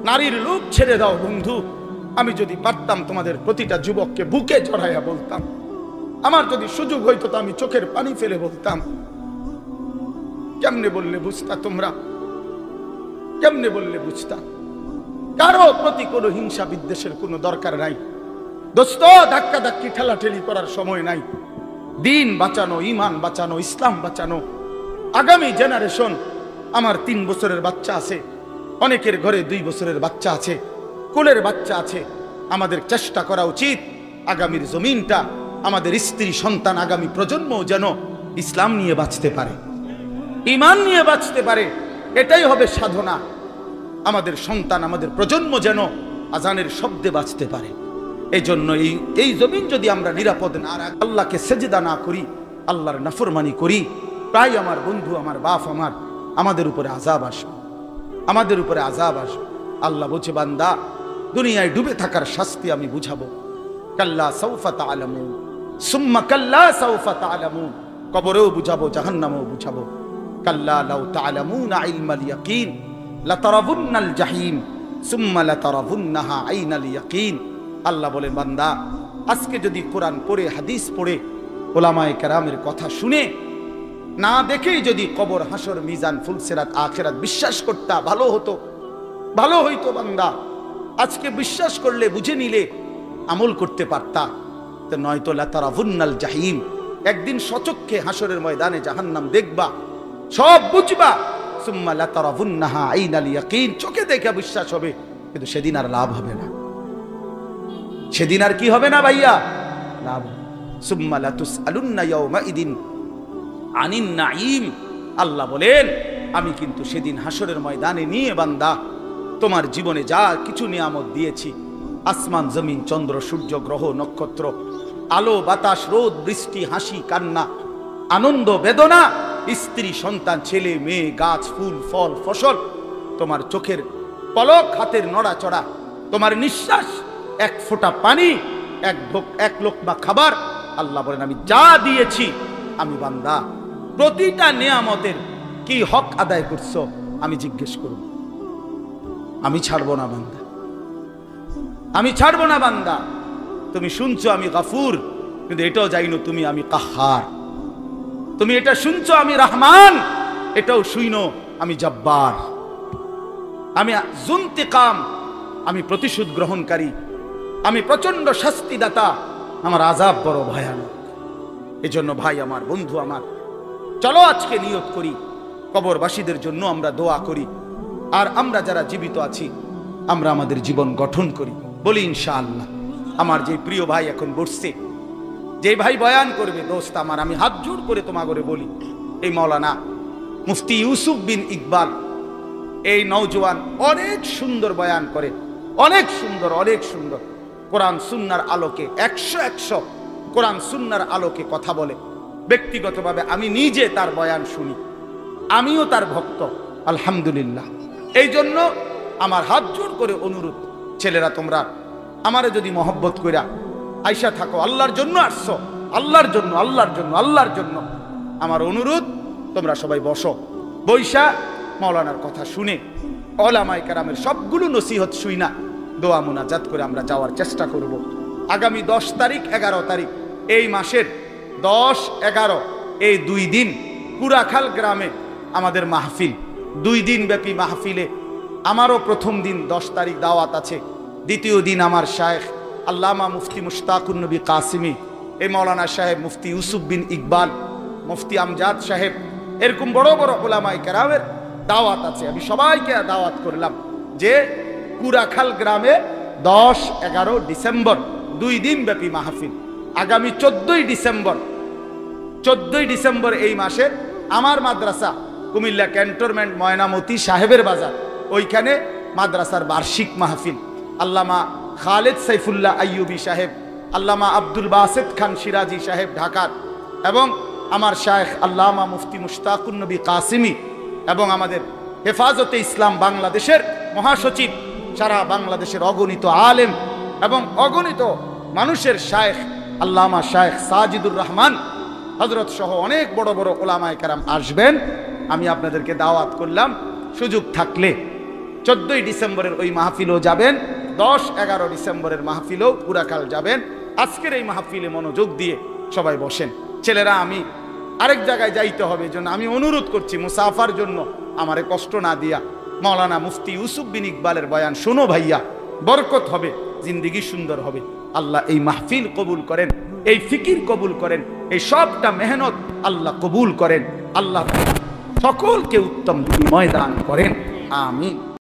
নারীর লোভ ছেড়ে দাও। বন্ধু, আমি যদি পারতাম তোমাদের প্রতিটা যুবককে বুকে জড়াইয়া বলতাম, আমার যদি সুযোগ হইতো তো আমি চোখের পানি ফেলে বলতাম। কেমনে বললে বুঝতা তোমরা? কেমনে বললে বুঝতা? কারো প্রতি কোনো হিংসা বিদ্বেষের কোনো দরকার নাই দোস্ত। ধাক্কা ধাক্কি ঠেলাঠেলি করার সময় নাই। দিন বাঁচানো, ইমান বাঁচানো, ইসলাম বাঁচানো। আগামী জেনারেশন, আমার 3 বছরের বাচ্চা আছে, অনেকের ঘরে 2 বছরের বাচ্চা আছে, কোলের বাচ্চা আছে। আমাদের চেষ্টা করা উচিত আগামীর জমিনটা, আমাদের স্ত্রী সন্তান, আগামী প্রজন্ম যেন ইসলাম নিয়ে বাঁচতে পারে, ইমান নিয়ে বাঁচতে পারে। এটাই হবে সাধনা। আমাদের সন্তান, আমাদের প্রজন্ম যেন আজানের শব্দে বাঁচতে পারে। এই জন্য এই জমিন যদি আমরা নিরাপদ না রাখি, আল্লাহকে সেজদা না করি, আল্লাহর নাফরমানি করি, প্রায় আমার বন্ধু, আমার বাপ, আমাদের উপরে আযাব আসবে, আমাদের উপরে আযাব আসবে। আল্লাহ বলছে, বান্দা, দুনিয়ায় ডুবে থাকার শাস্তি আমি বুঝাবো। কাল্লা সাউফা তা'লামুন সুম্মা কাল্লা সাউফা তা'লামুন, কবরেও বুঝাবো, জাহান্নামেও বুঝাবো। কাল্লা লাউ তা'লামুনা ইলমাল ইয়াকিন লাতারাবুন্নাল জাহিম সুম্মা লাতারাবুন্নাহা আইনাল ইয়াকিন। আল্লাহ বলেন, বান্দা, আজকে যদি কোরআন পড়ে, হাদিস পড়ে, ওলামায়ে কেরামের কথা শুনে, না দেখেই যদি কবর, হাসর, মিজান, ফুলসিরাত, আখিরাত বিশ্বাস করতা, ভালো হতো, ভালো হইতো। বান্দা, আজকে বিশ্বাস করলে, বুঝে নিলে, আমল করতে পারতা। তো নয়তো লাতারাবুন্নাল জাহিম, একদিন সচক্ষে হাসরের ময়দানে জাহান্নাম দেখবা, সব বুঝবা। সুম্মা লাতারাবুন্নাহা আইনাল ইয়াকিন, চোখে দেখে বিশ্বাস হবে, কিন্তু সেদিন আর লাভ হবে না। সেদিন আর কি হবে না ভাইয়া? লাভ। সুম্মা লাতুসআলুন্না ইয়াওমাইদিন আনিন নাঈম। আল্লাহ বলেন, আমি কিন্তু সেদিন হাসরের ময়দানে নিয়ে বান্দা তোমার জীবনে যা কিছু নিয়ামত দিয়েছি, আসমান, জমিন, চন্দ্র, সূর্য, গ্রহ, নক্ষত্র, আলো, বাতাস, রোদ, বৃষ্টি, হাসি, কান্না, আনন্দ, বেদনা, স্ত্রী, সন্তান, ছেলে, মেয়ে, গাছ, ফুল, ফল, ফসল, তোমার চোখের পলক, হাতের নড়াচড়া, তোমার নিঃশ্বাস, এক ফোঁটা পানি, এক লোকমা খাবার, আল্লাহ বলেন আমি যা দিয়েছি, আমি বান্দা প্রতিটা নিয়ামতের কি হক আদায় করছো আমি জিজ্ঞেস করব। আমি ছাড়বো না বান্দা, আমি ছাড়বো না বান্দা। তুমি শুনছো আমি গাফুর, কিন্তু এটাও জানো তুমি আমি কাহার। তুমি এটা শুনছো আমি রহমান, এটাও শুইনো আমি জব্বার, আমি জুন্তিকাম, আমি প্রতিশোধ গ্রহণকারী, আমি প্রচন্ড শাস্তিদাতা, আমার আযাব বড় ভয়ানক। এজন্য ভাই আমার, বন্ধু আমার, চলো আজকে নিয়ত করি, কবরবাসীদের জন্য আমরা দোয়া করি, আর আমরা যারা জীবিত আছি আমরা আমাদের জীবন গঠন করি। বলি ইনশাআল্লাহ। আমার যে প্রিয় ভাই এখন বসছে, যে ভাই বয়ান করবে, দোস্ত আমার, আমি হাত জোড় করে তোমাকে বলি, এই মাওলানা মুফতি ইউসুফ বিন ইকবাল, এই নওজোয়ান অনেক সুন্দর বয়ান করে, অনেক সুন্দর, অনেক সুন্দর। কোরআন সুন্নাহর আলোকে 100 কোরআন সুন্নাহর আলোকে কথা বলে। ব্যক্তিগতভাবে আমি নিজে তার বয়ান শুনি, আমিও তার ভক্ত, আলহামদুলিল্লাহ। এই জন্য আমার হাত জোড় করে অনুরোধ, ছেলেরা তোমরা আমারে যদি মহব্বত কইরা আইসা থাকো, আল্লাহর জন্য আসছো, আল্লাহর জন্য, আল্লাহর জন্য, আল্লাহর জন্য, আমার অনুরোধ তোমরা সবাই বসো, বৈশা মাওলানার কথা শুনে ওলামায়ে কেরামের সবগুলো নসিহত শুই না, দোয়া মুনাজাত করে আমরা যাওয়ার চেষ্টা করব। আগামী 10 তারিখ, 11 তারিখ, এই মাসের 10, 11 এই 2 দিন কুড়াখাল গ্রামে আমাদের মাহফিল, 2 দিন ব্যাপী মাহফিলে আমারও প্রথম দিন 10 তারিখ দাওয়াত আছে, দ্বিতীয় দিন আমার শায়েখ আল্লামা মুফতি মুশতাকুন নবী কাসিমি, এই মাওলানা সাহেব মুফতি ইউসুফ বিন ইকবাল, মুফতি আমজাদ সাহেব, এরকম বড় বড় ওলামায়ে কেরামের দাওয়াত আছে। আমি সবাইকে দাওয়াত করলাম যে কুড়াখাল গ্রামে 10, 11 ডিসেম্বর 2 দিন ব্যাপী মাহফিল। আগামী 14ই ডিসেম্বর এই মাসের আমার মাদ্রাসা কুমিল্লা ক্যান্টনমেন্ট ময়নামতি সাহেবের বাজার, ওইখানে মাদ্রাসার বার্ষিক মাহফিল। আল্লামা খালেদ সাইফুল্লাহ আইয়ুবী সাহেব, আল্লামা আব্দুল বাসেত খান সিরাজি সাহেব ঢাকার, এবং আমার শায়েখ আল্লামা মুফতি মুশতাকুন নবী কাসিমি, এবং আমাদের হেফাজতে ইসলাম বাংলাদেশের মহাসচিব, সারা বাংলাদেশের অগণিত আলেম এবং অগণিত মানুষের শায়েখ আল্লামা শায়েখ সাজিদুর রহমান হযরত সহ অনেক বড় বড় ওলামায়ে কেরাম আসবেন। আমি আপনাদেরকে দাওয়াত করলাম, সুযোগ থাকলে 14ই ডিসেম্বরের ওই মাহফিলও যাবেন, 10-11 ডিসেম্বরের মাহফিলও পুরাকাল যাবেন। আজকের এই মাহফিলে মনোযোগ দিয়ে সবাই বসেন। ছেলেরা, আমি আরেক জায়গায় যাইতে হবে, জন্য আমি অনুরোধ করছি মুসাফার জন্য আমারে কষ্ট না দিয়া মাওলানা মুফতি ইউসুফ বিন ইকবালের বয়ান শোনো ভাইয়া, বরকত হবে, জিন্দেগি সুন্দর হবে। আল্লাহ এই মাহফিল কবুল করেন, এই ফিকির কবুল করেন, এই সবটা মেহনত আল্লাহ কবুল করেন। আল্লাহ সকলকে উত্তম বিনিময় দান করেন। আমিন।